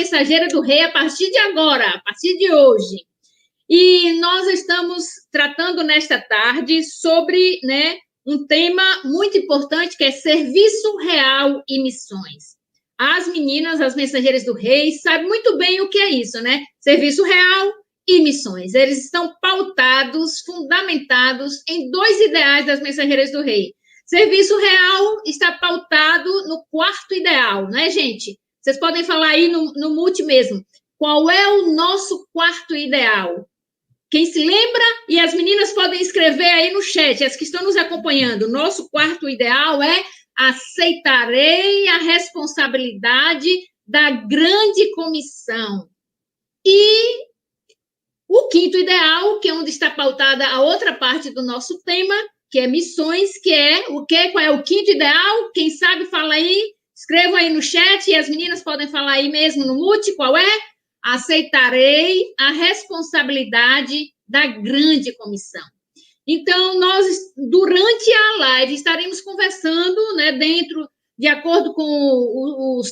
Mensageira do Rei a partir de agora, a partir de hoje. E nós estamos tratando nesta tarde sobre, né, um tema muito importante, que é serviço real e missões. As meninas, as Mensageiras do Rei, sabem muito bem o que é isso, né? Serviço real e missões. Eles estão pautados, fundamentados em dois ideais das Mensageiras do Rei. Serviço real está pautado no quarto ideal, né, gente? Vocês podem falar aí no mute mesmo. Qual é o nosso quarto ideal? Quem se lembra? E as meninas podem escrever aí no chat, as que estão nos acompanhando. Nosso quarto ideal é: aceitarei a responsabilidade da grande comissão. E o quinto ideal, que é onde está pautada a outra parte do nosso tema, que é missões, que é o quê? Qual é o quinto ideal? Quem sabe, fala aí, escreva aí no chat, e as meninas podem falar aí mesmo no mute, qual é? Aceitarei a responsabilidade da grande comissão. Então, nós, durante a live, estaremos conversando, né, de acordo com os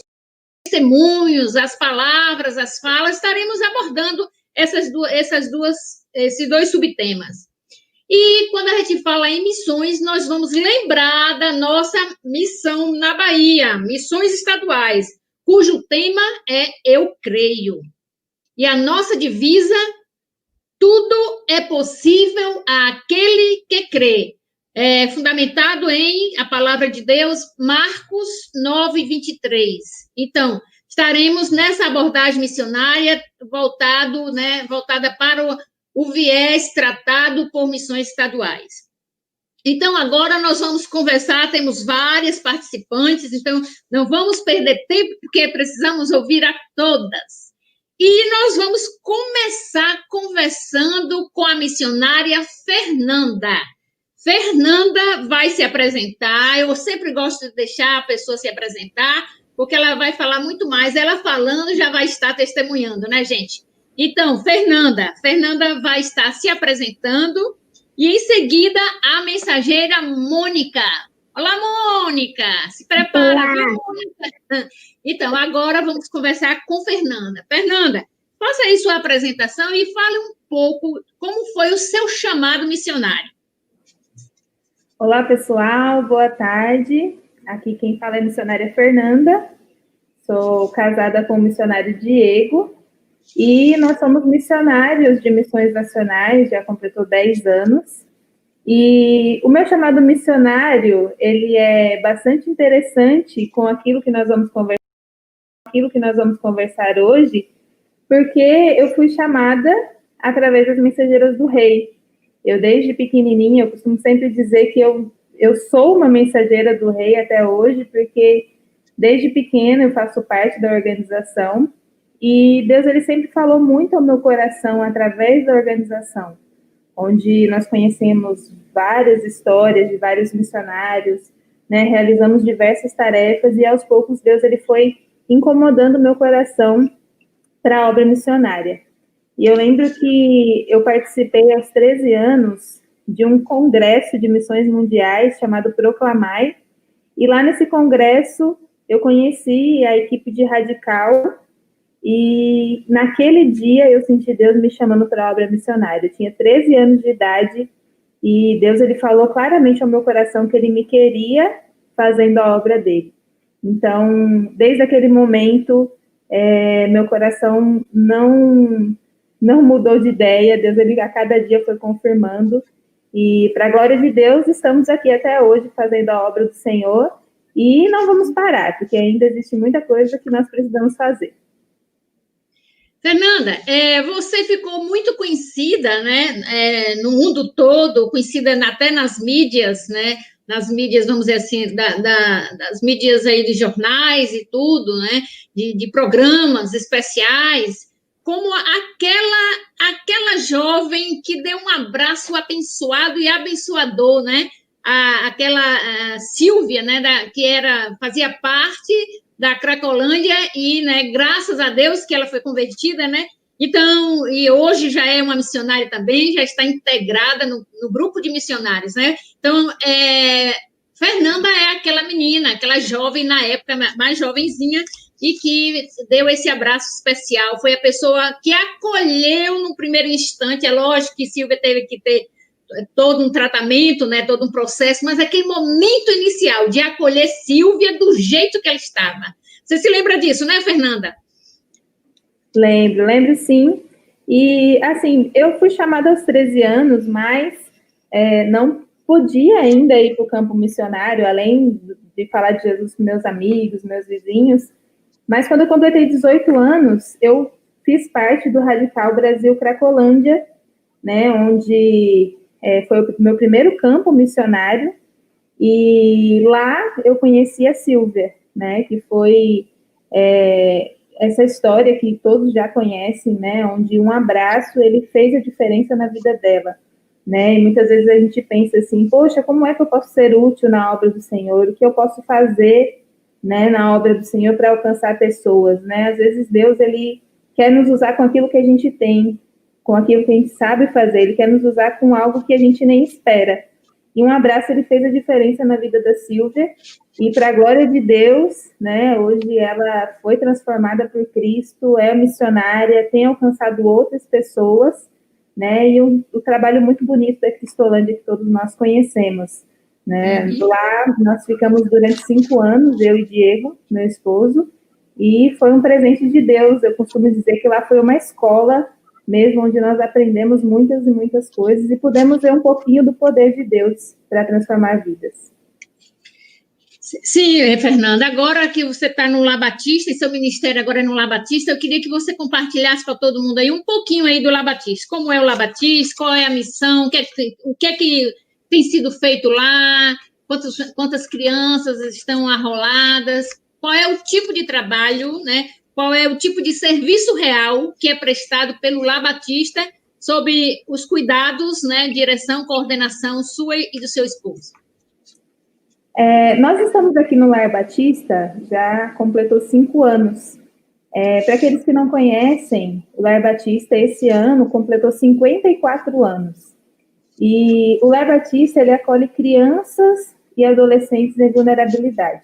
testemunhos, as palavras, as falas, estaremos abordando esses dois subtemas. E quando a gente fala em missões, nós vamos lembrar da nossa missão na Bahia, missões estaduais, cujo tema é Eu Creio. E a nossa divisa: tudo é possível àquele que crê. É fundamentado em a palavra de Deus, Marcos 9:23. Então, estaremos nessa abordagem missionária voltada para o viés tratado por missões estaduais. Então, agora nós vamos conversar, temos várias participantes, então não vamos perder tempo, porque precisamos ouvir a todas. E nós vamos começar conversando com a missionária Fernanda. Fernanda vai se apresentar. Eu sempre gosto de deixar a pessoa se apresentar, porque ela vai falar muito mais. Ela falando já vai estar testemunhando, né, gente? Então, Fernanda vai estar se apresentando, e em seguida a mensageira Mônica. Olá, Mônica! Se prepara, viu, Mônica? Então, agora vamos conversar com Fernanda. Fernanda, faça aí sua apresentação e fale um pouco como foi o seu chamado missionário. Olá, pessoal, boa tarde. Aqui quem fala é a missionária Fernanda. Sou casada com o missionário Diego e nós somos missionários de missões nacionais, já completou 10 anos. E o meu chamado missionário, ele é bastante interessante com aquilo que nós vamos conversar hoje, porque eu fui chamada através das Mensageiras do Rei. Eu, desde pequenininha, eu costumo sempre dizer que eu sou uma mensageira do Rei até hoje, porque desde pequena eu faço parte da organização, e Deus, ele sempre falou muito ao meu coração através da organização, onde nós conhecemos várias histórias de vários missionários, né, realizamos diversas tarefas, e aos poucos Deus, ele foi incomodando o meu coração para a obra missionária. E eu lembro que eu participei aos 13 anos de um congresso de missões mundiais chamado Proclamai, e lá nesse congresso eu conheci a equipe de Radical, e naquele dia eu senti Deus me chamando para a obra missionária. Eu tinha 13 anos de idade, e Deus, ele falou claramente ao meu coração que ele me queria fazendo a obra dele. Então, desde aquele momento, meu coração não mudou de ideia. Deus, ele a cada dia foi confirmando, e para a glória de Deus, estamos aqui até hoje fazendo a obra do Senhor, e não vamos parar, porque ainda existe muita coisa que nós precisamos fazer. Fernanda, você ficou muito conhecida, né, no mundo todo, conhecida até nas mídias, né, nas mídias, vamos dizer assim, das mídias aí de jornais e tudo, né, de programas especiais, como aquela jovem que deu um abraço abençoado e abençoador, né, aquela Silvia, né, que fazia parte da Cracolândia, e, né, graças a Deus que ela foi convertida, né? Então, e hoje já é uma missionária também, já está integrada no grupo de missionários, né? Então, Fernanda é aquela menina, aquela jovem, na época mais jovenzinha, e que deu esse abraço especial. Foi a pessoa que acolheu no primeiro instante. É lógico que Silvia teve que ter todo um tratamento, né, todo um processo, mas aquele momento inicial de acolher Silvia do jeito que ela estava. Você se lembra disso, né, Fernanda? Lembro sim. E, assim, eu fui chamada aos 13 anos, mas não podia ainda ir para o campo missionário, além de falar de Jesus com meus amigos, meus vizinhos. Mas quando eu completei 18 anos, eu fiz parte do Radical Brasil Cracolândia, né, onde foi o meu primeiro campo missionário. E lá eu conheci a Silvia, né, que foi essa história que todos já conhecem, né, onde um abraço ele fez a diferença na vida dela, né, e muitas vezes a gente pensa assim, poxa, como é que eu posso ser útil na obra do Senhor, o que eu posso fazer, né, na obra do Senhor para alcançar pessoas, né, às vezes Deus, ele quer nos usar com aquilo que a gente tem, com aquilo que a gente sabe fazer, ele quer nos usar com algo que a gente nem espera. E um abraço, ele fez a diferença na vida da Silvia, e para a glória de Deus, né, hoje ela foi transformada por Cristo, é missionária, tem alcançado outras pessoas, né, e o trabalho muito bonito da Cristolândia que todos nós conhecemos, né. Lá nós ficamos durante 5 anos, eu e Diego, meu esposo, e foi um presente de Deus. Eu costumo dizer que lá foi uma escola mesmo, onde nós aprendemos muitas e muitas coisas e pudemos ver um pouquinho do poder de Deus para transformar vidas. Sim, Fernanda, agora que você está no Lar Batista, e seu ministério agora é no Lar Batista, eu queria que você compartilhasse para todo mundo aí um pouquinho aí do Lar Batista. Como é o Lar Batista, qual é a missão, o que é que tem sido feito lá, quantas crianças estão arroladas, qual é o tipo de trabalho, né? Qual é o tipo de serviço real que é prestado pelo Lar Batista sob os cuidados, né, direção, coordenação sua e do seu esposo. Nós estamos aqui no Lar Batista, já completou 5 anos. Para aqueles que não conhecem, o Lar Batista esse ano completou 54 anos. E o Lar Batista, ele acolhe crianças e adolescentes em vulnerabilidade.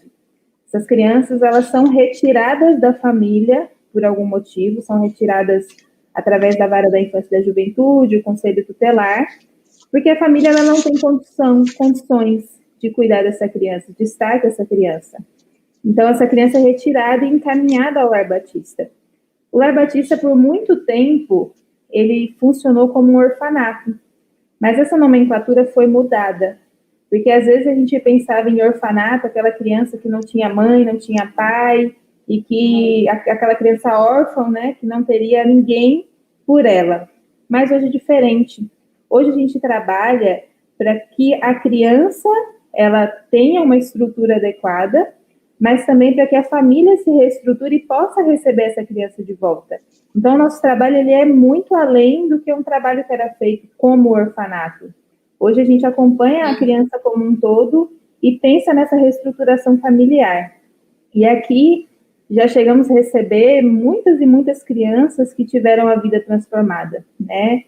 Essas crianças, elas são retiradas da família por algum motivo, são retiradas através da vara da infância e da juventude, o conselho tutelar, porque a família ela não tem condições de cuidar dessa criança, de estar com essa criança. Então, essa criança é retirada e encaminhada ao Lar Batista. O Lar Batista, por muito tempo, ele funcionou como um orfanato, mas essa nomenclatura foi mudada, porque às vezes a gente pensava em orfanato, aquela criança que não tinha mãe, não tinha pai, e que aquela criança órfã, né, que não teria ninguém por ela. Mas hoje é diferente. Hoje a gente trabalha para que a criança ela tenha uma estrutura adequada, mas também para que a família se reestruture e possa receber essa criança de volta. Então, o nosso trabalho ele é muito além do que um trabalho que era feito como orfanato. Hoje a gente acompanha a criança como um todo e pensa nessa reestruturação familiar. E aqui já chegamos a receber muitas e muitas crianças que tiveram a vida transformada, né?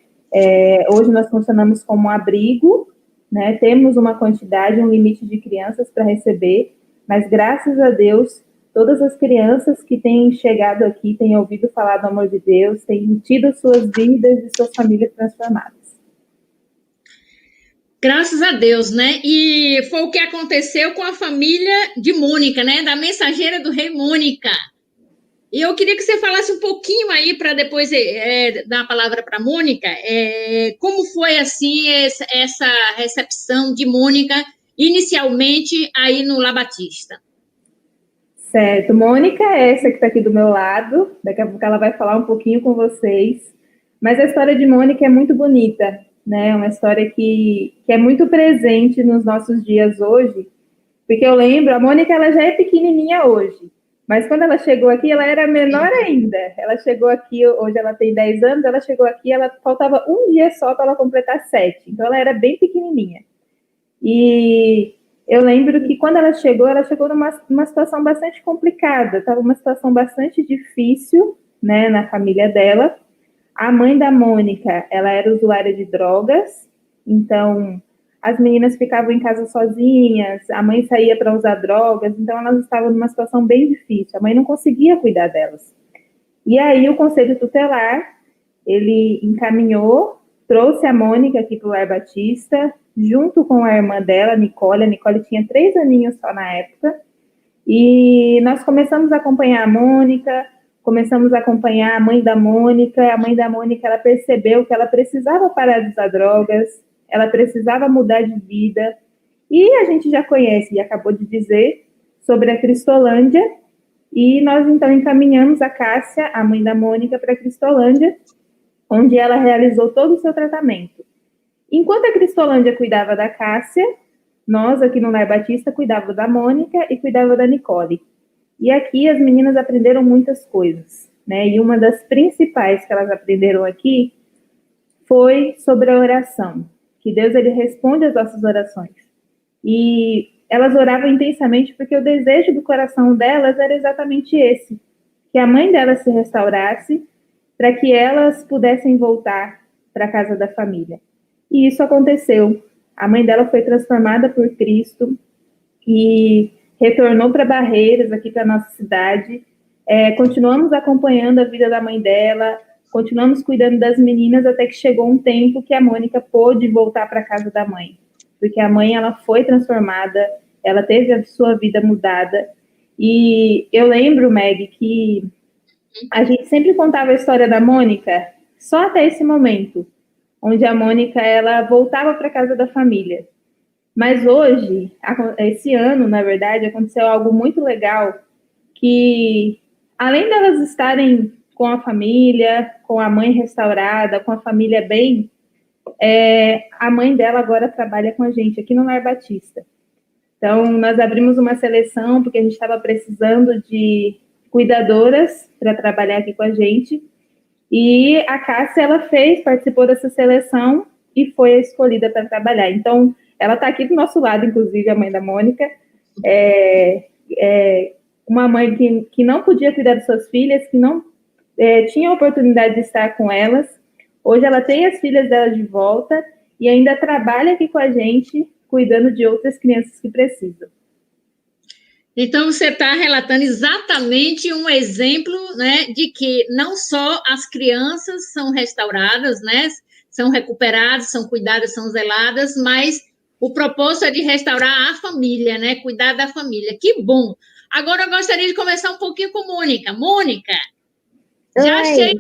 Hoje nós funcionamos como abrigo, né? Temos uma quantidade, um limite de crianças para receber, mas graças a Deus, todas as crianças que têm chegado aqui, têm ouvido falar do amor de Deus, têm tido suas vidas e suas famílias transformadas. Graças a Deus, né? E foi o que aconteceu com a família de Mônica, né? Da mensageira do rei Mônica. E eu queria que você falasse um pouquinho aí, para depois dar a palavra para a Mônica, como foi, assim, essa recepção de Mônica, inicialmente, aí no Lar Batista. Certo. Mônica é essa que está aqui do meu lado. Daqui a pouco ela vai falar um pouquinho com vocês. Mas a história de Mônica é muito bonita, né? Uma história que é muito presente nos nossos dias hoje. Porque eu lembro, a Mônica ela já é pequenininha hoje. Mas quando ela chegou aqui, ela era menor ainda. Ela chegou aqui, hoje ela tem 10 anos, ela chegou aqui, ela faltava um dia só para ela completar 7. Então, ela era bem pequenininha. E eu lembro que quando ela chegou numa situação bastante complicada. Estava uma situação bastante difícil, né, na família dela. A mãe da Mônica, ela era usuária de drogas. Então, as meninas ficavam em casa sozinhas, a mãe saía para usar drogas, então elas estavam numa situação bem difícil, a mãe não conseguia cuidar delas. E aí o Conselho Tutelar, ele encaminhou, trouxe a Mônica aqui para o Lar Batista, junto com a irmã dela, a Nicole tinha 3 aninhos só na época, e nós começamos a acompanhar a Mônica, começamos a acompanhar a mãe da Mônica, ela percebeu que ela precisava parar de usar drogas, ela precisava mudar de vida, e a gente já conhece, e acabou de dizer, sobre a Cristolândia, e nós então encaminhamos a Cássia, a mãe da Mônica, para a Cristolândia, onde ela realizou todo o seu tratamento. Enquanto a Cristolândia cuidava da Cássia, nós aqui no Lar Batista cuidávamos da Mônica e cuidava da Nicole. E aqui as meninas aprenderam muitas coisas, né? E uma das principais que elas aprenderam aqui foi sobre a oração, que Deus ele responde às nossas orações. E elas oravam intensamente porque o desejo do coração delas era exatamente esse, que a mãe delas se restaurasse para que elas pudessem voltar para a casa da família. E isso aconteceu. A mãe dela foi transformada por Cristo e retornou para Barreiras, aqui para a nossa cidade. Continuamos acompanhando a vida da mãe dela, continuamos cuidando das meninas até que chegou um tempo que a Mônica pôde voltar para a casa da mãe. Porque a mãe ela foi transformada, ela teve a sua vida mudada. E eu lembro, Meg, que a gente sempre contava a história da Mônica só até esse momento, onde a Mônica ela voltava para a casa da família. Mas hoje, esse ano, na verdade, aconteceu algo muito legal, que além delas estarem com a família, com a mãe restaurada, com a família bem, a mãe dela agora trabalha com a gente aqui no Lar Batista. Então, nós abrimos uma seleção, porque a gente estava precisando de cuidadoras para trabalhar aqui com a gente, e a Cássia, ela participou dessa seleção e foi escolhida para trabalhar. Então, ela está aqui do nosso lado, inclusive, a mãe da Mônica, uma mãe que não podia cuidar de suas filhas, que não tinha a oportunidade de estar com elas. Hoje ela tem as filhas dela de volta e ainda trabalha aqui com a gente, cuidando de outras crianças que precisam. Então, você está relatando exatamente um exemplo, né, de que não só as crianças são restauradas, né, são recuperadas, são cuidadas, são zeladas, mas o propósito é de restaurar a família, né, cuidar da família. Que bom! Agora eu gostaria de conversar um pouquinho com Mônica. Mônica, já achei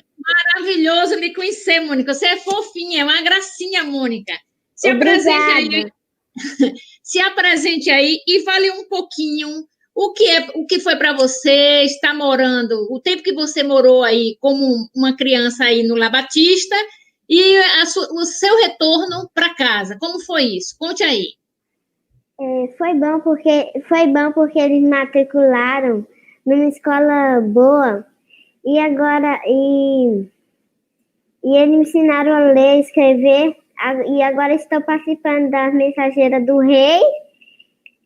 maravilhoso lhe conhecer, Mônica. Você é fofinha, é uma gracinha, Mônica. Se apresente aí e fale um pouquinho o que foi para você estar morando, o tempo que você morou aí como uma criança aí no Lar Batista e o seu retorno para casa. Como foi isso? Conte aí. Foi bom porque eles matricularam numa escola boa e agora e eles me ensinaram a ler, escrever e agora estou participando das Mensageiras do Rei.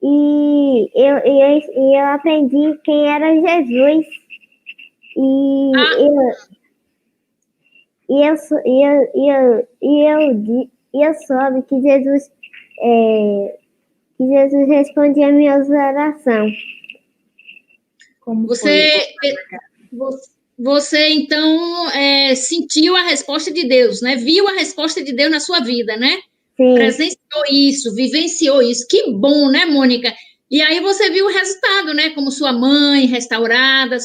E eu aprendi quem era Jesus. Eu soube que Jesus respondia minhas orações. Você então sentiu a resposta de Deus, né? Viu a resposta de Deus na sua vida, né? Sim. Presenciou isso, vivenciou isso. Que bom, né, Mônica? E aí você viu o resultado, né? Como sua mãe restaurada,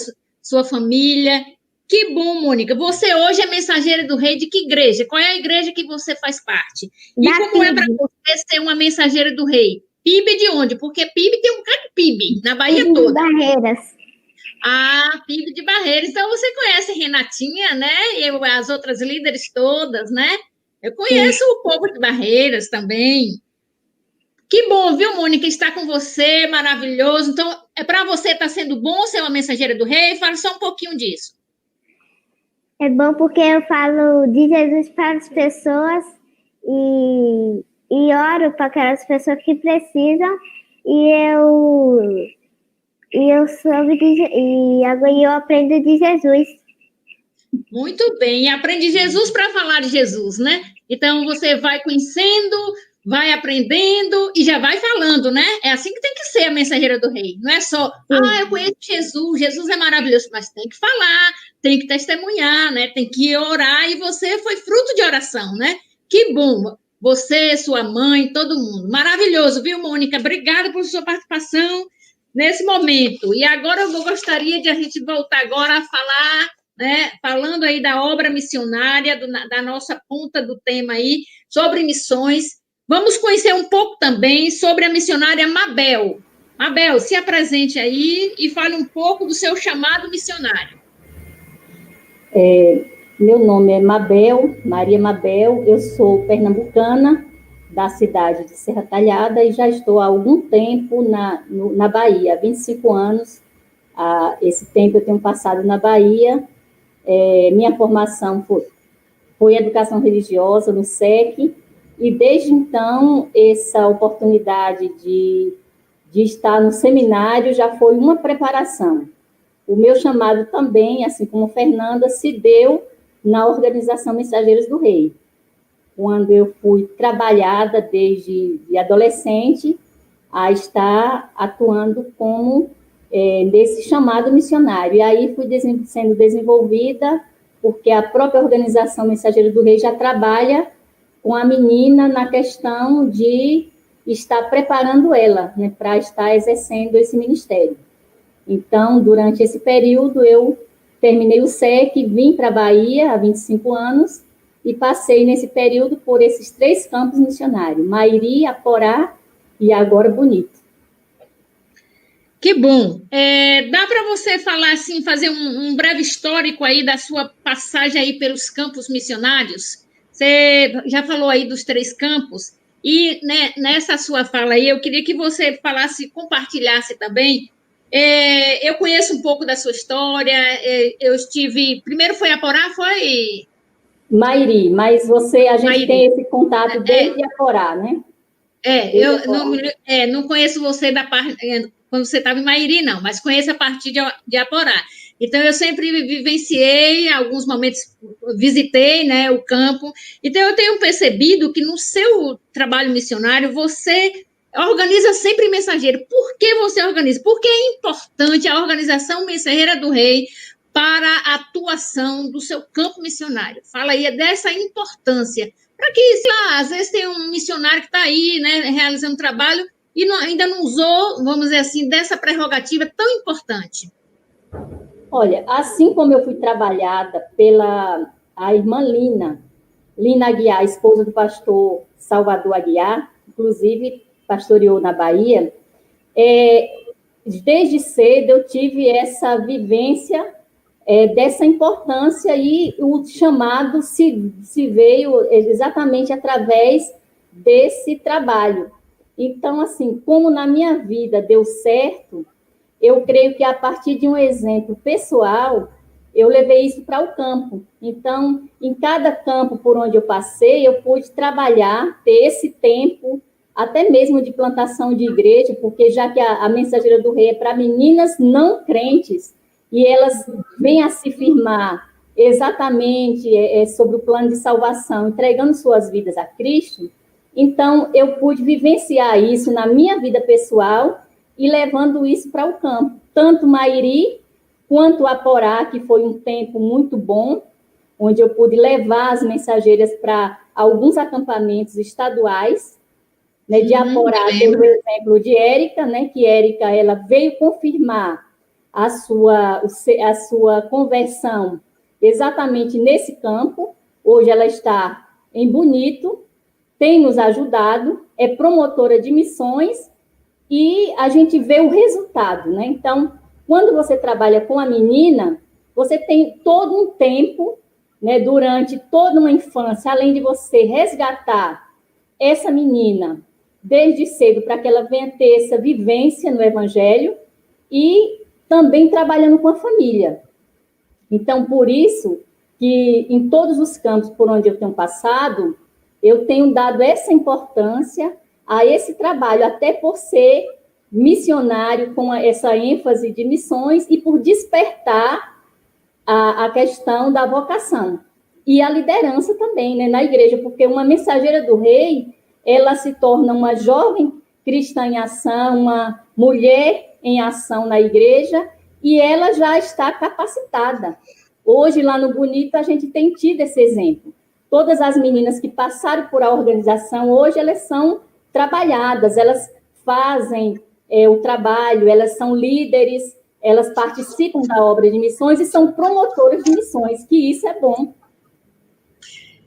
sua família. Que bom, Mônica. Você hoje é mensageira do Rei de que igreja? Qual é a igreja que você faz parte? E como é para você ser uma mensageira do Rei? PIB de onde? Porque PIB tem um bocado de PIB na Bahia PIB toda. De Barreiras. PIB de Barreiras. Então você conhece Renatinha, né? E as outras líderes todas, né? Eu conheço o povo de Barreiras também. Que bom, viu, Mônica, estar com você, maravilhoso. Então, para você está sendo bom ser uma mensageira do Rei? Fala só um pouquinho disso. É bom porque eu falo de Jesus para as pessoas e oro para aquelas pessoas que precisam e agora eu aprendo de Jesus. Muito bem, e aprende Jesus para falar de Jesus, né? Então, você vai conhecendo vai aprendendo e já vai falando, né? É assim que tem que ser a mensageira do rei. Não é só, eu conheço Jesus, Jesus é maravilhoso, mas tem que falar, tem que testemunhar, né? Tem que orar, e você foi fruto de oração, né? Que bom! Você, sua mãe, todo mundo. Maravilhoso, viu, Mônica? Obrigada por sua participação nesse momento. E agora eu gostaria de a gente voltar agora a falar, né? Falando aí da obra missionária, da nossa ponta do tema aí, sobre missões. Vamos conhecer um pouco também sobre a missionária Mabel. Mabel, se apresente aí e fale um pouco do seu chamado missionário. Meu nome é Mabel, Maria Mabel, eu sou pernambucana, da cidade de Serra Talhada, e já estou há algum tempo na Bahia, há 25 anos. Esse tempo eu tenho passado na Bahia. Minha formação foi educação religiosa no SEC, e desde então essa oportunidade de estar no seminário já foi uma preparação. O meu chamado também, assim como Fernanda, se deu na Organização Mensageiros do Rei, quando eu fui trabalhada desde adolescente a estar atuando como nesse chamado missionário. E aí fui sendo desenvolvida, porque a própria Organização Mensageiros do Rei já trabalha com a menina na questão de estar preparando ela, né, para estar exercendo esse ministério. Então, durante esse período, eu terminei o SEC, vim para a Bahia há 25 anos e passei nesse período por esses 3 campos missionários, Mairi, Aporá e agora Bonito. Que bom. Dá para você falar assim, fazer um breve histórico aí da sua passagem aí pelos campos missionários? Você já falou aí dos 3 campos, e né, nessa sua fala aí, eu queria que você falasse, compartilhasse também. Eu conheço um pouco da sua história, eu estive... Primeiro foi Aporá, foi... Mairi, mas a gente Mairi. Tem esse contato desde Aporá, né? Eu não conheço você da parte... quando você estava em Mairi, não, mas conheço a partir de Aporá. Então, eu sempre vivenciei, alguns momentos visitei, né, o campo. Então, eu tenho percebido que no seu trabalho missionário, você organiza sempre mensageiro. Por que você organiza? Porque é importante a organização mensageira do rei para a atuação do seu campo missionário. Fala aí dessa importância. Para que, sei lá, às vezes tem um missionário que está aí, né, realizando trabalho e ainda não usou, vamos dizer assim, dessa prerrogativa tão importante. Olha, assim como eu fui trabalhada pela a irmã Lina Aguiar, esposa do pastor Salvador Aguiar, inclusive pastoreou na Bahia, desde cedo eu tive essa vivência dessa importância, e o chamado se veio exatamente através desse trabalho. Então, assim, como na minha vida deu certo, eu creio que a partir de um exemplo pessoal, eu levei isso para o campo. Então, em cada campo por onde eu passei, eu pude trabalhar, ter esse tempo, até mesmo de plantação de igreja, porque já que a Mensageira do Rei é para meninas não crentes, e elas vêm a se firmar exatamente sobre o plano de salvação, entregando suas vidas a Cristo, então eu pude vivenciar isso na minha vida pessoal e levando isso para o campo. Tanto Mairi quanto Aporá, que foi um tempo muito bom, onde eu pude levar as mensageiras para alguns acampamentos estaduais, né, de Aporá, tem o exemplo de Érica, né, que Érica ela veio confirmar a sua conversão exatamente nesse campo. Hoje ela está em Bonito, tem nos ajudado, é promotora de missões, e a gente vê o resultado, né? Então, quando você trabalha com a menina, você tem todo um tempo, né, durante toda uma infância, além de você resgatar essa menina desde cedo, para que ela venha ter essa vivência no Evangelho, e também trabalhando com a família. Então, por isso que em todos os campos por onde eu tenho passado, eu tenho dado essa importância a esse trabalho, até por ser missionário com essa ênfase de missões e por despertar a questão da vocação. E a liderança também, né, na igreja, porque uma mensageira do rei, ela se torna uma jovem cristã em ação, uma mulher em ação na igreja, e ela já está capacitada. Hoje, lá no Bonito, a gente tem tido esse exemplo. Todas as meninas que passaram por a organização, hoje elas são trabalhadas, elas fazem o trabalho, elas são líderes, elas participam da obra de missões e são promotoras de missões, que isso é bom.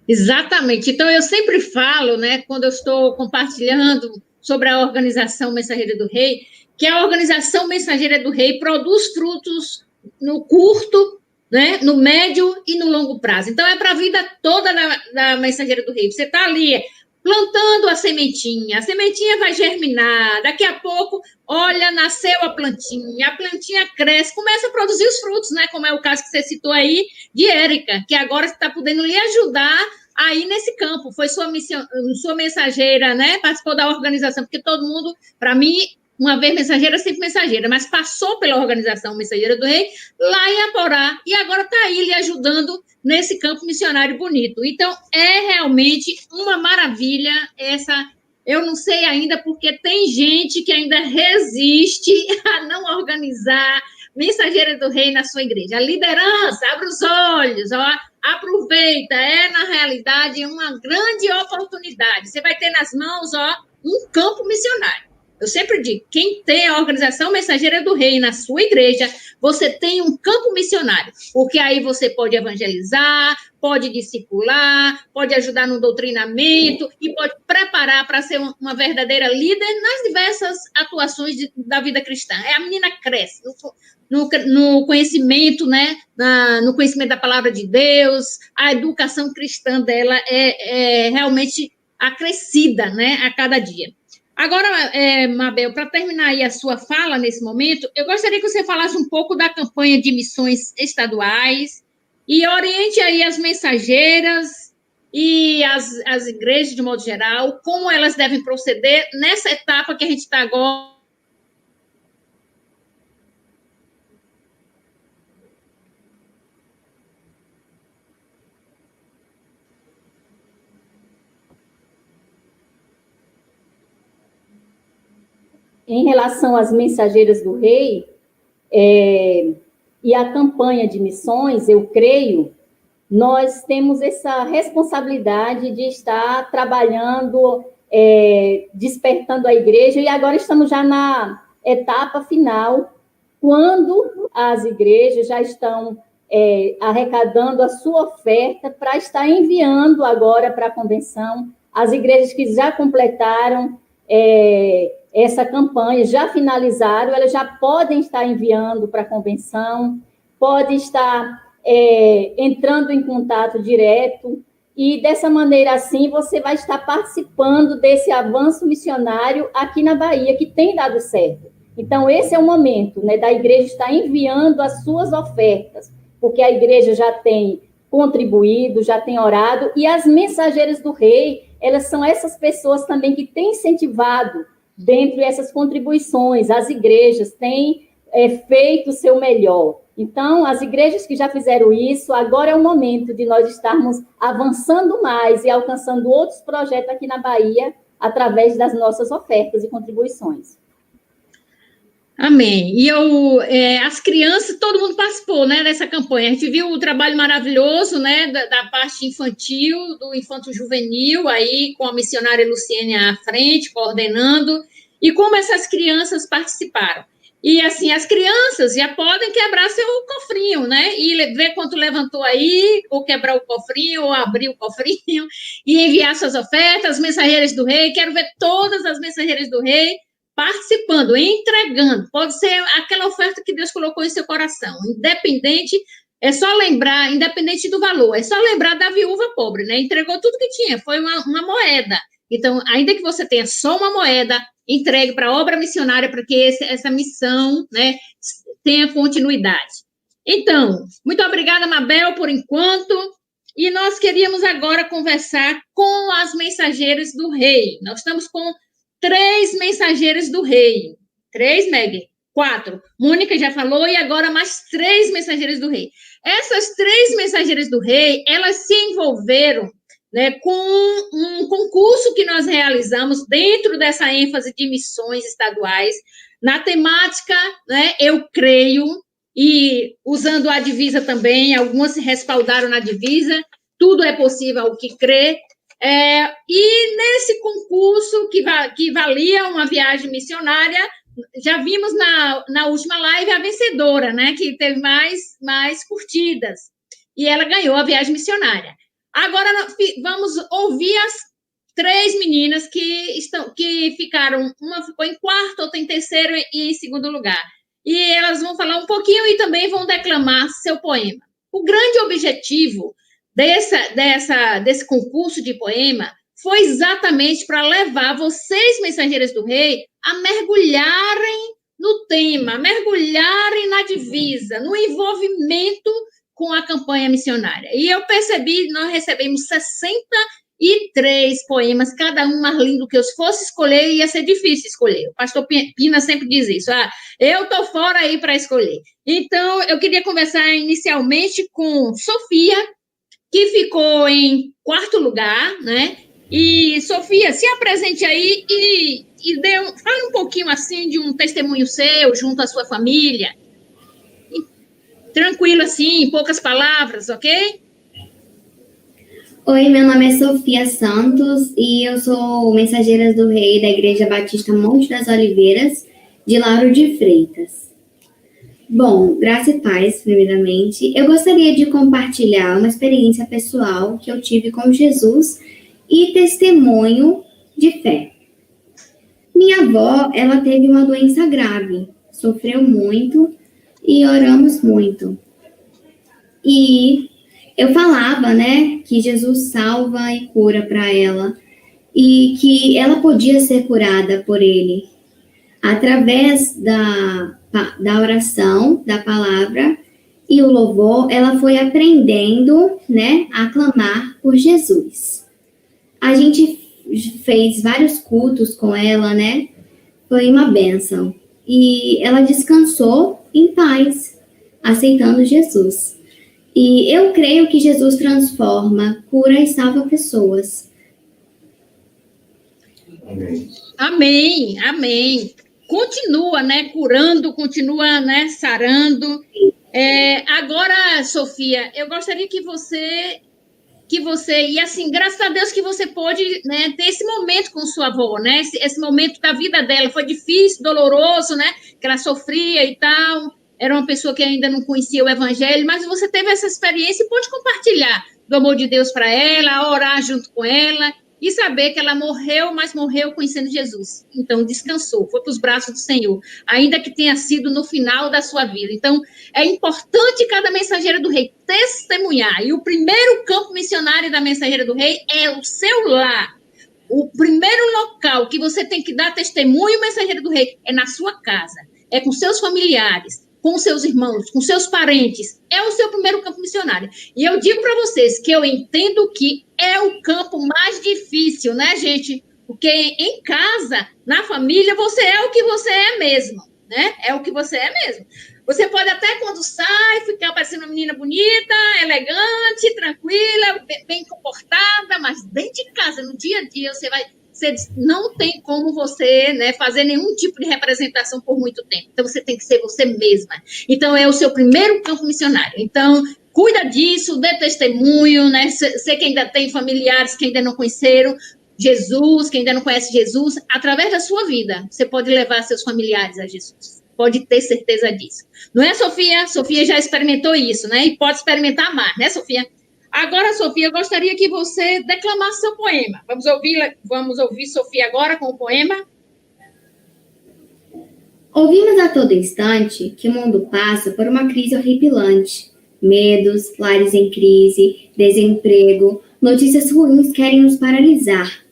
Exatamente. Então, eu sempre falo, né, quando eu estou compartilhando sobre a Organização Mensageira do Rei, que a Organização Mensageira do Rei produz frutos no curto, né, no médio e no longo prazo. Então, é para a vida toda da Mensageira do Rei. Você está ali plantando a sementinha vai germinar, daqui a pouco, olha, nasceu a plantinha cresce, começa a produzir os frutos, né, como é o caso que você citou aí, de Érica, que agora está podendo lhe ajudar aí nesse campo, foi sua mensageira, né, participou da organização, porque todo mundo, para mim, uma vez mensageira, sempre mensageira, mas passou pela Organização Mensageira do Rei, lá em Aporá, e agora está aí lhe ajudando nesse campo missionário bonito. Então, é realmente uma maravilha essa. Eu não sei ainda, porque tem gente que ainda resiste a não organizar Mensageira do Rei na sua igreja. A liderança, abre os olhos, ó, aproveita, na realidade uma grande oportunidade. Você vai ter nas mãos, ó, um campo missionário. Eu sempre digo, quem tem a Organização Mensageira do Rei na sua igreja, você tem um campo missionário, porque aí você pode evangelizar, pode discipular, pode ajudar no doutrinamento e pode preparar para ser uma verdadeira líder nas diversas atuações da vida cristã. A menina cresce no conhecimento, né? No conhecimento da palavra de Deus, a educação cristã dela é realmente acrescida, né, a cada dia. Agora, Mabel, para terminar aí a sua fala nesse momento, eu gostaria que você falasse um pouco da campanha de missões estaduais e oriente aí as mensageiras e as igrejas, de modo geral, como elas devem proceder nessa etapa que a gente está agora. Em relação às mensageiras do rei e a campanha de missões, eu creio, nós temos essa responsabilidade de estar trabalhando, despertando a igreja, e agora estamos já na etapa final, quando as igrejas já estão arrecadando a sua oferta para estar enviando agora para a convenção. As igrejas que já completaram essa campanha, já finalizaram, elas já podem estar enviando para a convenção, podem estar entrando em contato direto, e dessa maneira, assim, você vai estar participando desse avanço missionário aqui na Bahia, que tem dado certo. Então, esse é o momento, né, da igreja estar enviando as suas ofertas, porque a igreja já tem contribuído, já tem orado, e as mensageiras do rei, elas são essas pessoas também que têm incentivado dentro dessas contribuições. As igrejas têm feito o seu melhor. Então, as igrejas que já fizeram isso, agora é o momento de nós estarmos avançando mais e alcançando outros projetos aqui na Bahia através das nossas ofertas e contribuições. Amém. E as crianças, todo mundo participou, né, dessa campanha. A gente viu o trabalho maravilhoso, né, da parte infantil, do infanto-juvenil, aí com a missionária Luciene à frente, coordenando, e como essas crianças participaram. E, assim, as crianças já podem quebrar seu cofrinho, né, e ver quanto levantou aí, ou quebrar o cofrinho, ou abrir o cofrinho, e enviar suas ofertas, mensageiras do rei. Quero ver todas as mensageiras do rei participando, entregando, pode ser aquela oferta que Deus colocou em seu coração, independente, é só lembrar, independente do valor, é só lembrar da viúva pobre, né, entregou tudo que tinha, foi uma moeda, então, ainda que você tenha só uma moeda, entregue para a obra missionária, para que essa missão, né, tenha continuidade. Então, muito obrigada, Mabel, por enquanto, e nós queríamos agora conversar com as mensageiras do rei. Nós estamos com 3 mensageiras do rei. 3, Meg? 4. Mônica já falou, e agora mais 3 mensageiras do rei. Essas 3 mensageiras do rei, elas se envolveram né, com um concurso que nós realizamos dentro dessa ênfase de missões estaduais, na temática, né, eu creio, e usando a divisa também, algumas se respaldaram na divisa, tudo é possível ao que crê, e nesse concurso que valia uma viagem missionária, já vimos na última live a vencedora, né, que teve mais curtidas, e ela ganhou a viagem missionária. Agora vamos ouvir as 3 meninas que ficaram, uma ficou em quarto, outra em terceiro e em segundo lugar. E elas vão falar um pouquinho e também vão declamar seu poema. O grande objetivo desse concurso de poema foi exatamente para levar vocês, mensageiras do rei, a mergulharem no tema, mergulharem na divisa, no envolvimento com a campanha missionária. E eu percebi, nós recebemos 63 poemas, cada um mais lindo que eu fosse escolher, ia ser difícil escolher. O pastor Pina sempre diz isso, eu estou fora aí para escolher. Então, eu queria conversar inicialmente com Sofia, que ficou em quarto lugar, né? E, Sofia, se apresente aí e fale um pouquinho, assim, de um testemunho seu, junto à sua família. Tranquilo, assim, em poucas palavras, ok? Oi, meu nome é Sofia Santos e eu sou mensageira do Rei da Igreja Batista Monte das Oliveiras, de Lauro de Freitas. Bom, graça e paz, primeiramente. Eu gostaria de compartilhar uma experiência pessoal que eu tive com Jesus e testemunho de fé. Minha avó, ela teve uma doença grave, sofreu muito e oramos muito. E eu falava, né, que Jesus salva e cura para ela e que ela podia ser curada por ele através da oração, da palavra e o louvor. Ela foi aprendendo, né, a clamar por Jesus. A gente fez vários cultos com ela, né, foi uma bênção. E ela descansou em paz, aceitando Jesus. E eu creio que Jesus transforma, cura e salva pessoas. Amém. Amém, amém. Continua, né, curando, continua, né, sarando. Agora, Sofia, eu gostaria que você, e assim, graças a Deus que você pôde, né, ter esse momento com sua avó, né, esse momento da vida dela, foi difícil, doloroso, né, que ela sofria e tal, era uma pessoa que ainda não conhecia o evangelho, mas você teve essa experiência e pôde compartilhar do amor de Deus para ela, orar junto com ela, e saber que ela morreu, mas morreu conhecendo Jesus. Então, descansou, foi para os braços do Senhor, ainda que tenha sido no final da sua vida. Então, é importante cada mensageira do rei testemunhar. E o primeiro campo missionário da mensageira do rei é o seu lar. O primeiro local que você tem que dar testemunho, mensageira do rei, é na sua casa. É com seus familiares, com seus irmãos, com seus parentes, é o seu primeiro campo missionário. E eu digo para vocês que eu entendo que é o campo mais difícil, né, gente? Porque em casa, na família, você é o que você é mesmo, né? É o que você é mesmo. Você pode até, quando sai, ficar parecendo uma menina bonita, elegante, tranquila, bem comportada, mas dentro de casa, no dia a dia, você não tem como você, né, fazer nenhum tipo de representação por muito tempo. Então, você tem que ser você mesma. Então, é o seu primeiro campo missionário. Então, cuida disso, dê testemunho, né? Você que ainda tem familiares que ainda não conheceram Jesus, que ainda não conhece Jesus, através da sua vida, você pode levar seus familiares a Jesus. Pode ter certeza disso. Não é, Sofia? Sofia já experimentou isso, né? E pode experimentar mais, né, Sofia? Agora, Sofia, eu gostaria que você declamasse seu poema. Vamos ouvir Sofia agora com o poema. Ouvimos a todo instante que o mundo passa por uma crise horripilante. Medos, lares em crise, desemprego, notícias ruins querem nos paralisar.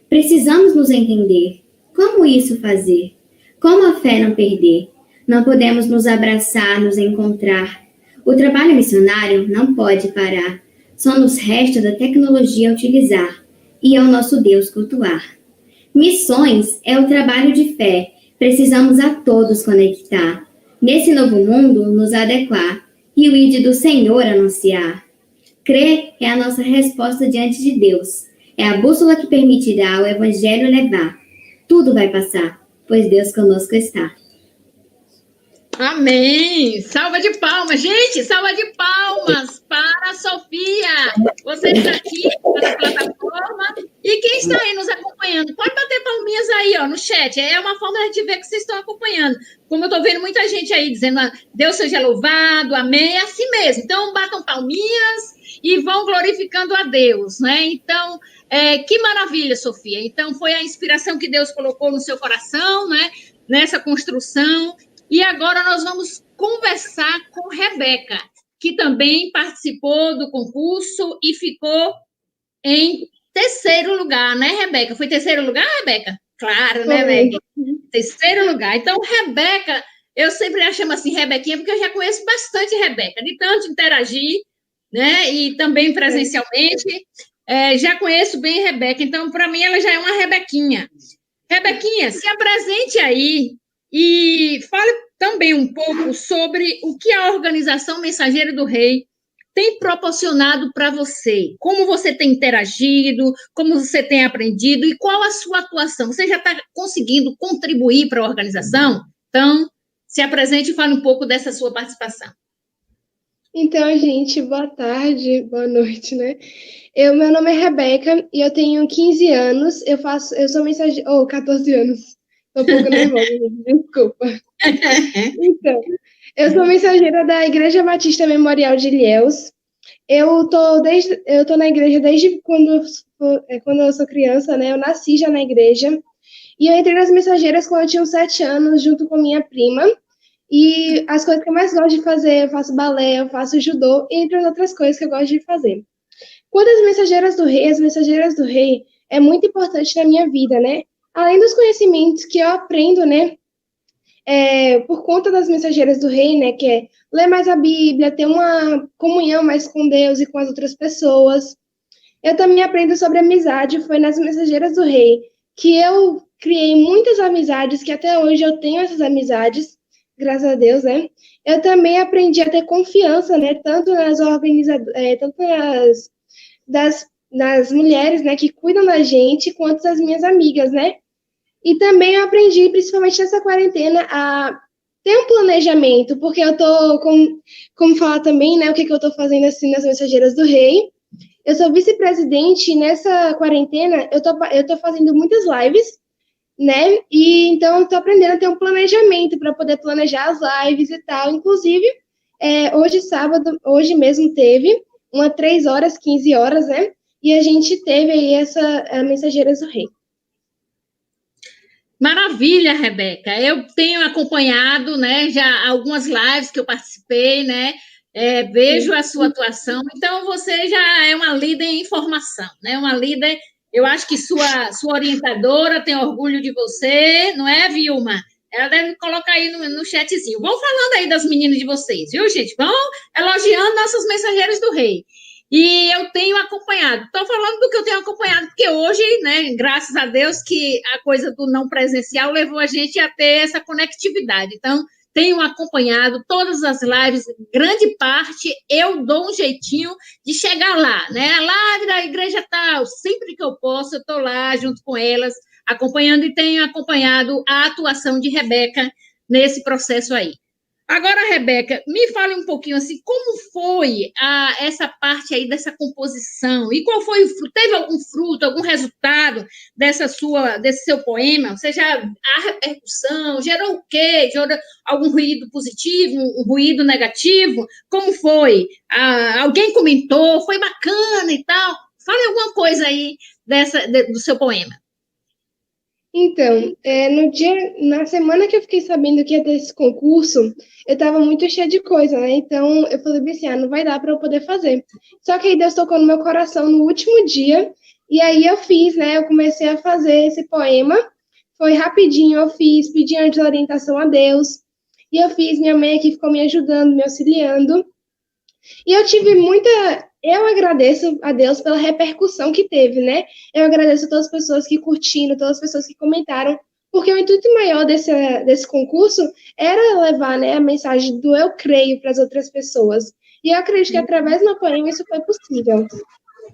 Precisamos nos entender. Como isso fazer? Como a fé não perder? Não podemos nos abraçar, nos encontrar. O trabalho missionário não pode parar. Só nos resta da tecnologia utilizar e ao nosso Deus cultuar. Missões é o trabalho de fé. Precisamos a todos conectar. Nesse novo mundo, nos adequar e o ID do Senhor anunciar. Crer é a nossa resposta diante de Deus. É a bússola que permitirá ao Evangelho levar. Tudo vai passar, pois Deus conosco está. Amém! Salva de palmas, gente! Salva de palmas para a Sofia! Você está aqui na plataforma e quem está aí nos acompanhando, pode bater palminhas aí, ó, no chat. É uma forma de a gente ver que vocês estão acompanhando. Como eu estou vendo muita gente aí dizendo, Deus seja louvado, amém, é assim mesmo. Então, batam palminhas e vão glorificando a Deus, né? Então, que maravilha, Sofia. Então, foi a inspiração que Deus colocou no seu coração, né? Nessa construção. E agora nós vamos conversar com Rebeca, que também participou do concurso e ficou em terceiro lugar, né, Rebeca? Foi terceiro lugar, Rebeca? Claro, né, Rebeca? Terceiro lugar. Então, Rebeca, eu sempre a chamo assim, Rebequinha, porque eu já conheço bastante Rebeca, de tanto interagir, né, e também presencialmente. Já conheço bem Rebeca, então, para mim, ela já é uma Rebequinha. Rebequinha, se apresente aí e fale também um pouco sobre o que a Organização Mensageiro do Rei tem proporcionado para você, como você tem interagido, como você tem aprendido e qual a sua atuação. Você já está conseguindo contribuir para a organização? Então, se apresente e fale um pouco dessa sua participação. Então, gente, boa tarde, boa noite, né? Meu nome é Rebeca e eu tenho 15 anos, eu sou mensageira, 14 anos, tô um pouco nervosa, desculpa. Então, eu sou mensageira da Igreja Batista Memorial de Ilhéus. Eu tô na igreja desde quando eu sou criança, né? Eu nasci já na igreja. E eu entrei nas mensageiras quando eu tinha uns 7 anos, junto com minha prima. E as coisas que eu mais gosto de fazer, eu faço balé, eu faço judô, entre as outras coisas que eu gosto de fazer. Quanto às mensageiras do rei é muito importante na minha vida, né? Além dos conhecimentos que eu aprendo, né? Por conta das mensageiras do rei, né? Que é ler mais a Bíblia, ter uma comunhão mais com Deus e com as outras pessoas. Eu também aprendo sobre amizade, foi nas mensageiras do rei que eu criei muitas amizades, que até hoje eu tenho essas amizades, graças a Deus, né? Eu também aprendi a ter confiança, né? Tanto nas mulheres, né? Que cuidam da gente, quanto das minhas amigas, né? E também eu aprendi, principalmente nessa quarentena, a ter um planejamento, porque eu tô, como falar também, né? O que eu tô fazendo assim nas mensageiras do rei. Eu sou vice-presidente e nessa quarentena eu tô fazendo muitas lives, né? E então eu tô aprendendo a ter um planejamento para poder planejar as lives e tal. Inclusive, hoje mesmo teve uma 3 horas, 15 horas, né? E a gente teve aí a Mensageiras do Rei. Maravilha, Rebeca. Eu tenho acompanhado, né, já algumas lives que eu participei, né? Vejo a sua atuação. Então, você já é uma líder em formação, né? Uma líder. Eu acho que sua orientadora tem orgulho de você, não é, Vilma? Ela deve colocar aí no chatzinho. Vão falando aí das meninas de vocês, viu, gente? Vão elogiando nossas mensageiras do rei. E eu tenho acompanhado. Estou falando do que eu tenho acompanhado, porque hoje, né, graças a Deus, que a coisa do não presencial levou a gente a ter essa conectividade. Então, tenho acompanhado todas as lives, grande parte, eu dou um jeitinho de chegar lá, né? A live da igreja tal, sempre que eu posso, eu estou lá junto com elas, acompanhando e tenho acompanhado a atuação de Rebeca nesse processo aí. Agora, Rebeca, me fale um pouquinho assim, como foi essa parte aí dessa composição? E qual foi o fruto? Teve algum fruto, algum resultado desse seu poema? Ou seja, a repercussão, gerou o quê? Gerou algum ruído positivo, um ruído negativo? Como foi? Alguém comentou, foi bacana e tal? Fale alguma coisa aí do seu poema. Então, na semana que eu fiquei sabendo que ia ter esse concurso, eu estava muito cheia de coisa, né? Então, eu falei assim, não vai dar para eu poder fazer. Só que aí Deus tocou no meu coração no último dia, e aí eu fiz, né? Eu comecei a fazer esse poema, foi rapidinho, eu fiz, pedi antes orientação a Deus, e eu fiz, minha mãe aqui ficou me ajudando, me auxiliando, e eu tive eu agradeço a Deus pela repercussão que teve, né? Eu agradeço a todas as pessoas que curtiram, todas as pessoas que comentaram, porque o intuito maior desse concurso era levar, né, a mensagem do eu creio para as outras pessoas. E eu acredito que através do meu poema isso foi possível.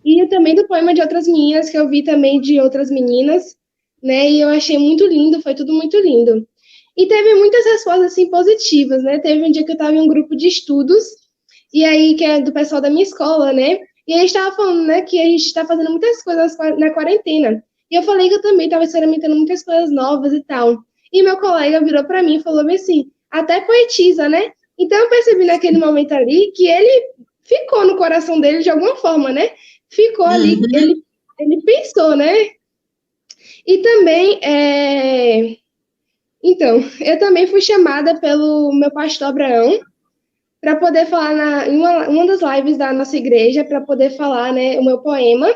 E também do poema de outras meninas, que eu vi também de outras meninas, né? E eu achei muito lindo, foi tudo muito lindo. E teve muitas respostas, assim, positivas, né? Teve um dia que eu estava em um grupo de estudos, e aí, que é do pessoal da minha escola, né? E a gente estava falando, né, que a gente está fazendo muitas coisas na quarentena. E eu falei que eu também estava experimentando muitas coisas novas e tal. E meu colega virou para mim e falou assim, até poetiza, né? Então eu percebi naquele momento ali que ele ficou no coração dele de alguma forma, né? Ficou ali, ele pensou, né? E também, então, eu também fui chamada pelo meu pastor Abraão para poder falar em uma das lives da nossa igreja, para poder falar, né, o meu poema.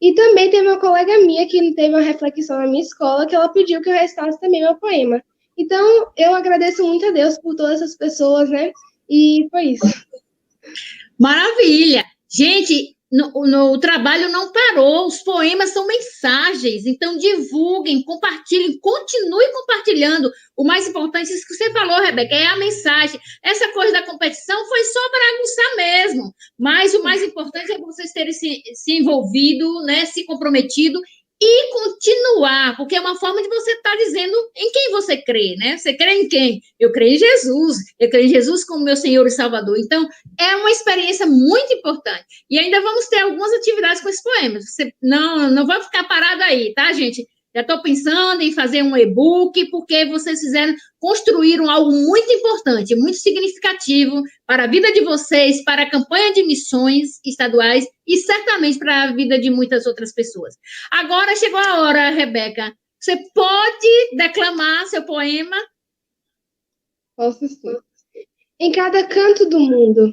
E também teve uma colega minha que teve uma reflexão na minha escola, que ela pediu que eu recitasse também meu poema. Então, eu agradeço muito a Deus por todas essas pessoas, né? E foi isso. Maravilha! Gente, o trabalho não parou, os poemas são mensagens, então divulguem, compartilhem, continue compartilhando. O mais importante, isso que você falou, Rebeca, é a mensagem. Essa coisa da competição foi só para aguçar mesmo, mas o mais importante é vocês terem se envolvido, né, se comprometido e continuar, porque é uma forma de você estar dizendo em quem você crê, né? Você crê em quem? Eu creio em Jesus, eu creio em Jesus como meu Senhor e Salvador. Então, é uma experiência muito importante. E ainda vamos ter algumas atividades com esses poemas. Você não vai ficar parado aí, tá, gente? Já estou pensando em fazer um e-book, porque vocês construíram algo muito importante, muito significativo para a vida de vocês, para a campanha de missões estaduais e certamente para a vida de muitas outras pessoas. Agora chegou a hora, Rebeca. Você pode declamar seu poema? Posso sim. Em cada canto do mundo,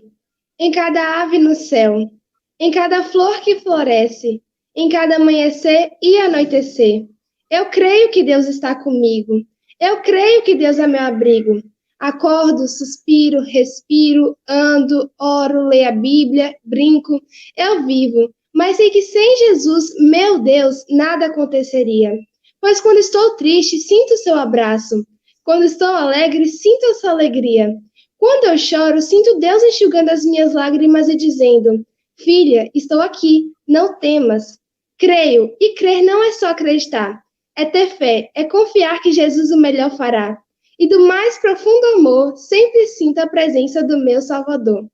em cada ave no céu, em cada flor que floresce, em cada amanhecer e anoitecer, eu creio que Deus está comigo. Eu creio que Deus é meu abrigo. Acordo, suspiro, respiro, ando, oro, leio a Bíblia, brinco. Eu vivo, mas sei que sem Jesus, meu Deus, nada aconteceria. Pois quando estou triste, sinto seu abraço. Quando estou alegre, sinto a sua alegria. Quando eu choro, sinto Deus enxugando as minhas lágrimas e dizendo, filha, estou aqui, não temas. Creio, e crer não é só acreditar. É ter fé, é confiar que Jesus o melhor fará. E do mais profundo amor, sempre sinto a presença do meu Salvador.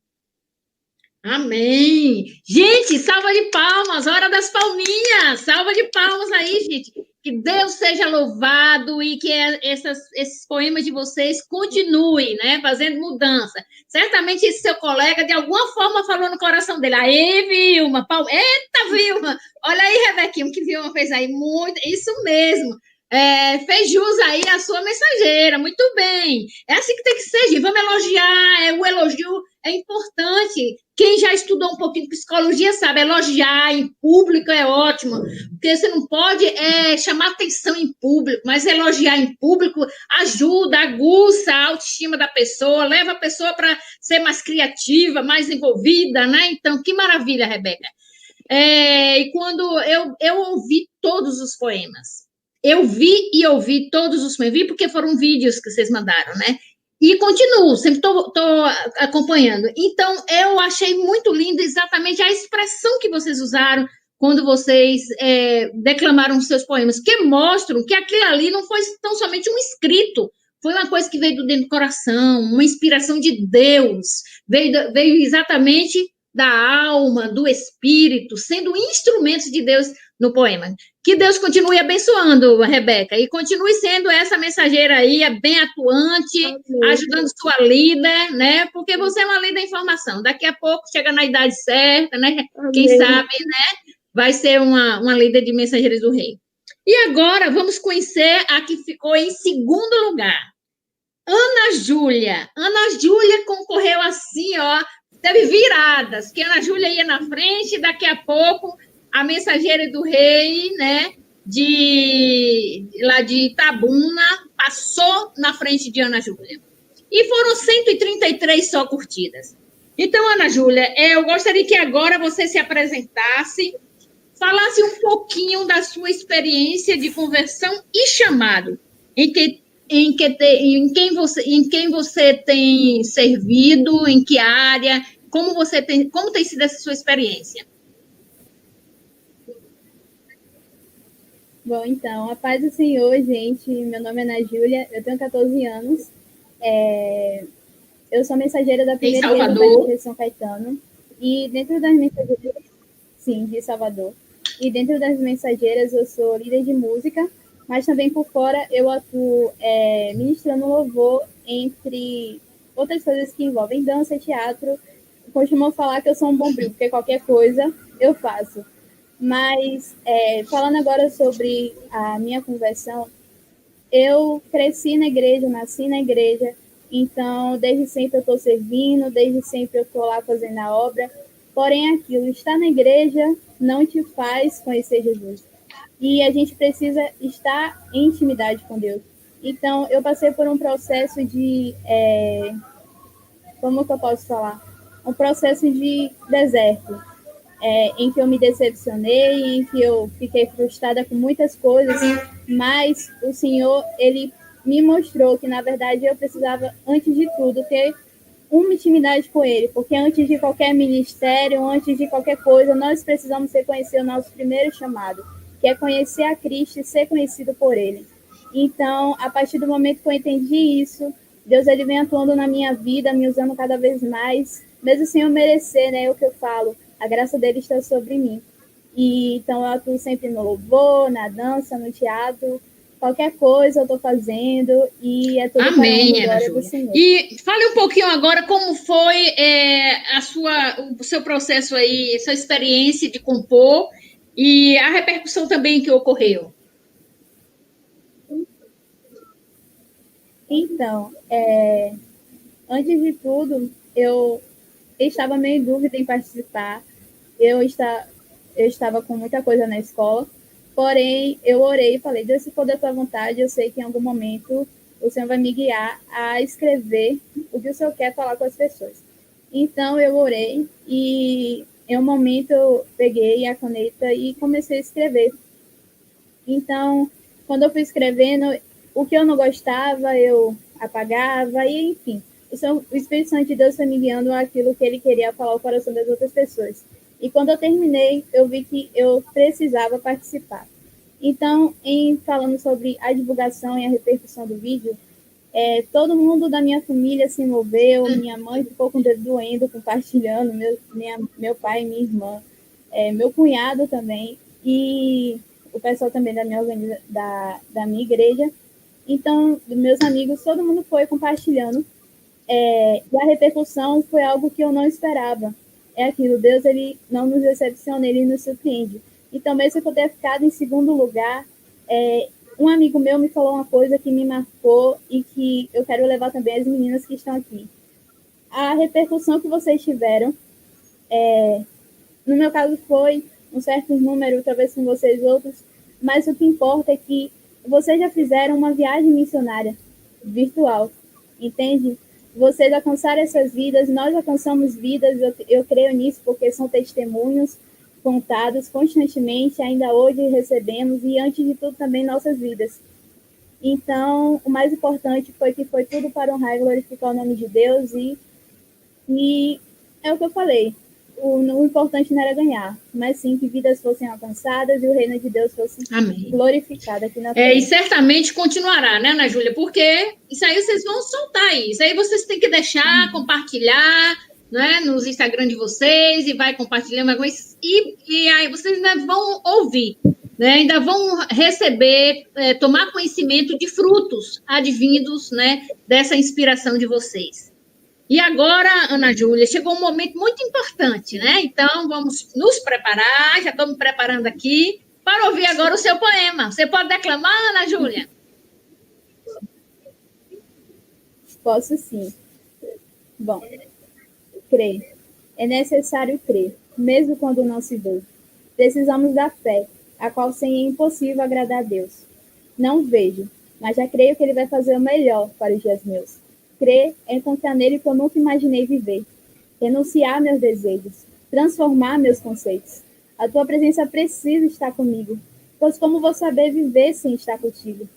Amém! Gente, salva de palmas, hora das palminhas! Salva de palmas aí, gente! Que Deus seja louvado e que esses poemas de vocês continuem, né, fazendo mudança. Certamente esse seu colega, de alguma forma, falou no coração dele. Aí, Vilma! Eita, Vilma! Olha aí, Rebequinha, o que Vilma fez aí. Muito, isso mesmo. Fez jus aí a sua mensageira, muito bem. É assim que tem que ser, gente. Vamos elogiar, o elogio é importante. Quem já estudou um pouquinho de psicologia sabe, elogiar em público é ótimo, porque você não pode chamar atenção em público, mas elogiar em público ajuda, aguça a autoestima da pessoa, leva a pessoa para ser mais criativa, mais envolvida, né? Então, que maravilha, Rebeca. E quando eu ouvi todos os poemas, eu vi e ouvi todos os poemas, vi porque foram vídeos que vocês mandaram, né? E continuo, sempre estou acompanhando. Então, eu achei muito lindo exatamente a expressão que vocês usaram quando vocês declamaram os seus poemas, que mostram que aquilo ali não foi tão somente um escrito, foi uma coisa que veio do dentro do coração, uma inspiração de Deus, veio exatamente da alma, do espírito, sendo instrumentos de Deus no poema. Que Deus continue abençoando, Rebeca, e continue sendo essa mensageira aí, bem atuante, amém, ajudando sua líder, né? Porque você é uma líder em formação. Daqui a pouco, chega na idade certa, né? Amém. Quem sabe, né? Vai ser uma líder de Mensageiros do Rei. E agora, vamos conhecer a que ficou em segundo lugar. Ana Júlia. Ana Júlia concorreu assim, ó, teve viradas, que Ana Júlia ia na frente, daqui a pouco a Mensageira do Rei, né, lá de Itabuna, passou na frente de Ana Júlia. E foram 133 só curtidas. Então, Ana Júlia, eu gostaria que agora você se apresentasse, falasse um pouquinho da sua experiência de conversão e chamado, em quem você tem servido, em que área, como tem sido essa sua experiência? Bom, então, a paz do Senhor, gente. Meu nome é Ana Júlia, eu tenho 14 anos. Eu sou mensageira da primeira igreja batista de São Caetano. E dentro das mensageiras, sim, de Salvador. E dentro das mensageiras eu sou líder de música, mas também por fora eu atuo ministrando louvor, entre outras coisas que envolvem dança e teatro. Eu costumo falar que eu sou um bombril, porque qualquer coisa eu faço. Mas, falando agora sobre a minha conversão, eu cresci na igreja, nasci na igreja, então desde sempre eu estou servindo, desde sempre eu estou lá fazendo a obra. Porém, aquilo, estar na igreja não te faz conhecer Jesus. E a gente precisa estar em intimidade com Deus. Então, eu passei por um processo de... como que eu posso falar? Um processo de deserto. Em que eu me decepcionei, em que eu fiquei frustrada com muitas coisas, mas o Senhor, Ele me mostrou que, na verdade, eu precisava, antes de tudo, ter uma intimidade com Ele, porque antes de qualquer ministério, antes de qualquer coisa, nós precisamos reconhecer o nosso primeiro chamado, que é conhecer a Cristo e ser conhecido por Ele. Então, a partir do momento que eu entendi isso, Deus ele vem atuando na minha vida, me usando cada vez mais, mesmo sem eu merecer, né? É o que eu falo. A graça dele está sobre mim. E então eu atuo sempre no louvor, na dança, no teatro, qualquer coisa eu estou fazendo e é tudo para a glória do Senhor. E fale um pouquinho agora como foi o seu processo aí, sua experiência de compor e a repercussão também que ocorreu. Então, antes de tudo, eu estava meio em dúvida em participar. Eu estava com muita coisa na escola, porém, eu orei e falei, Deus, se for da tua vontade, eu sei que em algum momento o Senhor vai me guiar a escrever o que o Senhor quer falar com as pessoas. Então, eu orei e, em um momento, eu peguei a caneta e comecei a escrever. Então, quando eu fui escrevendo, o que eu não gostava, eu apagava e, enfim, o Espírito Santo de Deus foi me guiando àquilo que ele queria falar ao coração das outras pessoas. E quando eu terminei, eu vi que eu precisava participar. Então, falando sobre a divulgação e a repercussão do vídeo, todo mundo da minha família se envolveu, minha mãe ficou com o dedo doendo, compartilhando, meu pai e minha irmã, meu cunhado também, e o pessoal também da minha igreja. Então, meus amigos, todo mundo foi compartilhando. E a repercussão foi algo que eu não esperava. É aquilo, Deus ele não nos decepciona, ele nos surpreende. Então, mesmo que eu tenha ficado em segundo lugar, um amigo meu me falou uma coisa que me marcou e que eu quero levar também às meninas que estão aqui. A repercussão que vocês tiveram, no meu caso foi um certo número, talvez com vocês outros, mas o que importa é que vocês já fizeram uma viagem missionária virtual, entende? Vocês alcançaram essas vidas, nós alcançamos vidas, eu creio nisso, porque são testemunhos contados constantemente, ainda hoje recebemos, e antes de tudo também nossas vidas. Então, o mais importante foi que foi tudo para honrar e glorificar o nome de Deus, e é o que eu falei, o importante não era ganhar, mas sim que vidas fossem alcançadas e o reino de Deus fosse glorificado aqui na terra. E certamente continuará, né, Ana Júlia? Porque isso aí vocês vão soltar aí. Isso aí vocês têm que deixar, compartilhar, né, nos Instagram de vocês, e vai compartilhando, e aí vocês ainda vão ouvir, né, ainda vão receber, tomar conhecimento de frutos advindos, né, dessa inspiração de vocês. E agora, Ana Júlia, chegou um momento muito importante, né? Então, vamos nos preparar, já estou me preparando aqui, para ouvir agora o seu poema. Você pode declamar, Ana Júlia? Posso sim. Bom, crer. É necessário crer, mesmo quando não se vê. Precisamos da fé, a qual sem é impossível agradar a Deus. Não vejo, mas já creio que Ele vai fazer o melhor para os dias meus. Crer é encontrar nele que eu nunca imaginei viver. Renunciar meus desejos. Transformar meus conceitos. A tua presença precisa estar comigo. Pois como vou saber viver sem estar contigo?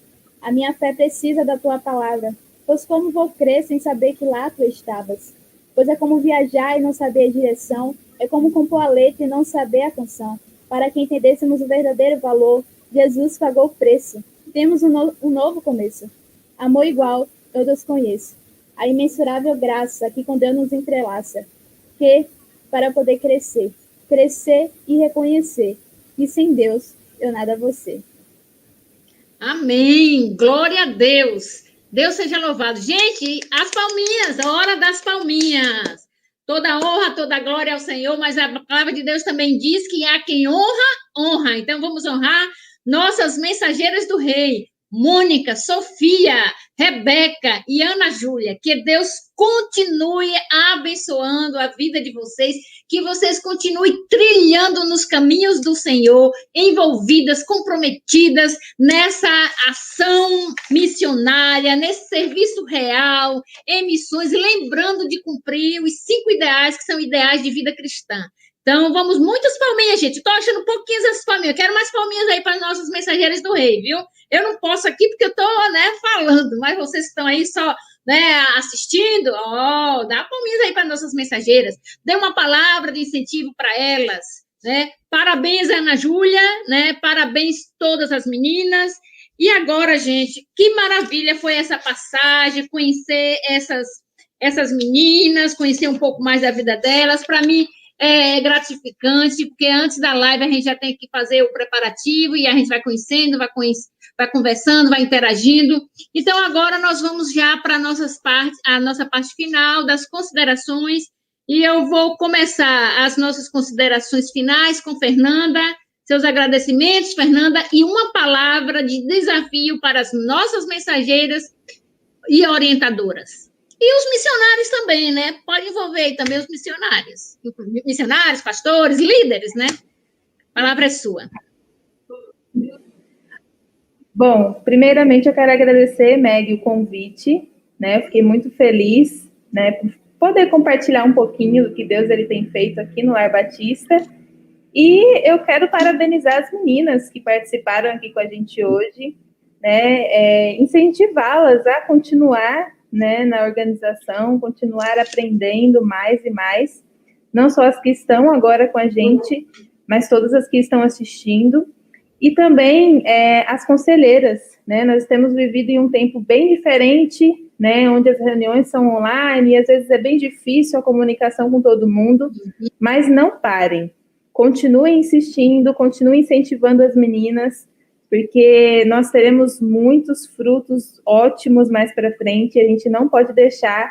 A minha fé precisa da tua palavra, pois como vou crer sem saber que lá tu estavas? pois é como viajar e não saber a direção, é como compor a letra e não saber a canção. Para que entendêssemos o verdadeiro valor, Jesus pagou o preço. Temos um novo começo. Amor igual, eu Deus conheço. A imensurável graça que com Deus nos entrelaça. Que, para poder crescer e reconhecer que sem Deus eu nada vou ser. Amém! Glória a Deus! Deus seja louvado. Gente, as palminhas, a hora das palminhas. Toda honra, toda glória ao Senhor, mas a palavra de Deus também diz que há quem honra, honra. Então, vamos honrar nossas mensageiras do Rei, Mônica, Sofia, Rebeca e Ana Júlia. Que Deus continue abençoando a vida de vocês, que vocês continuem trilhando nos caminhos do Senhor, envolvidas, comprometidas nessa ação missionária, nesse serviço real, em missões, lembrando de cumprir os 5 ideais, que são ideais de vida cristã. Então, vamos, muitas palminhas, gente. Estou achando pouquinhas essas palminhas. Quero mais palminhas aí para nossas mensageiras do Rei, viu? Eu não posso aqui porque eu estou, falando, mas vocês estão aí só, assistindo. Dá palminhas aí para nossas mensageiras. Dê uma palavra de incentivo para elas, né? Parabéns, Ana Júlia, né? Parabéns todas as meninas. E agora, gente, que maravilha foi essa passagem, conhecer essas meninas, conhecer um pouco mais da vida delas. Para mim, é gratificante, porque antes da live a gente já tem que fazer o preparativo e a gente vai conhecendo, vai conversando, vai interagindo. Então, agora nós vamos já para a nossa parte final das considerações, e eu vou começar as nossas considerações finais com Fernanda, seus agradecimentos, Fernanda, e uma palavra de desafio para as nossas mensageiras e orientadoras. E os missionários também, né? Pode envolver também os missionários. Missionários, pastores, líderes, né? A palavra é sua. Bom, primeiramente eu quero agradecer, Meg, o convite, né? Eu fiquei muito feliz, né, por poder compartilhar um pouquinho do que Deus ele tem feito aqui no Lar Batista. E eu quero parabenizar as meninas que participaram aqui com a gente hoje, né? Incentivá-las a continuar, né, na organização, continuar aprendendo mais e mais, não só as que estão agora com a gente, mas todas as que estão assistindo, e também as conselheiras, né, nós temos vivido em um tempo bem diferente, né, onde as reuniões são online, e às vezes é bem difícil a comunicação com todo mundo, mas não parem, continuem insistindo, continuem incentivando as meninas, porque nós teremos muitos frutos ótimos mais para frente, e a gente não pode deixar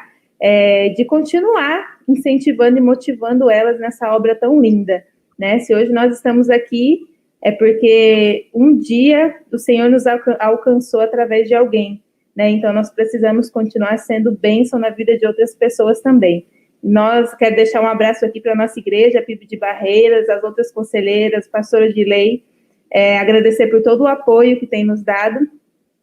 de continuar incentivando e motivando elas nessa obra tão linda, né? Se hoje nós estamos aqui, é porque um dia o Senhor nos alcançou através de alguém, né? Então nós precisamos continuar sendo bênção na vida de outras pessoas também. Nós quero deixar um abraço aqui para a nossa igreja, a PIB de Barreiras, as outras conselheiras, pastora de lei, agradecer por todo o apoio que tem nos dado,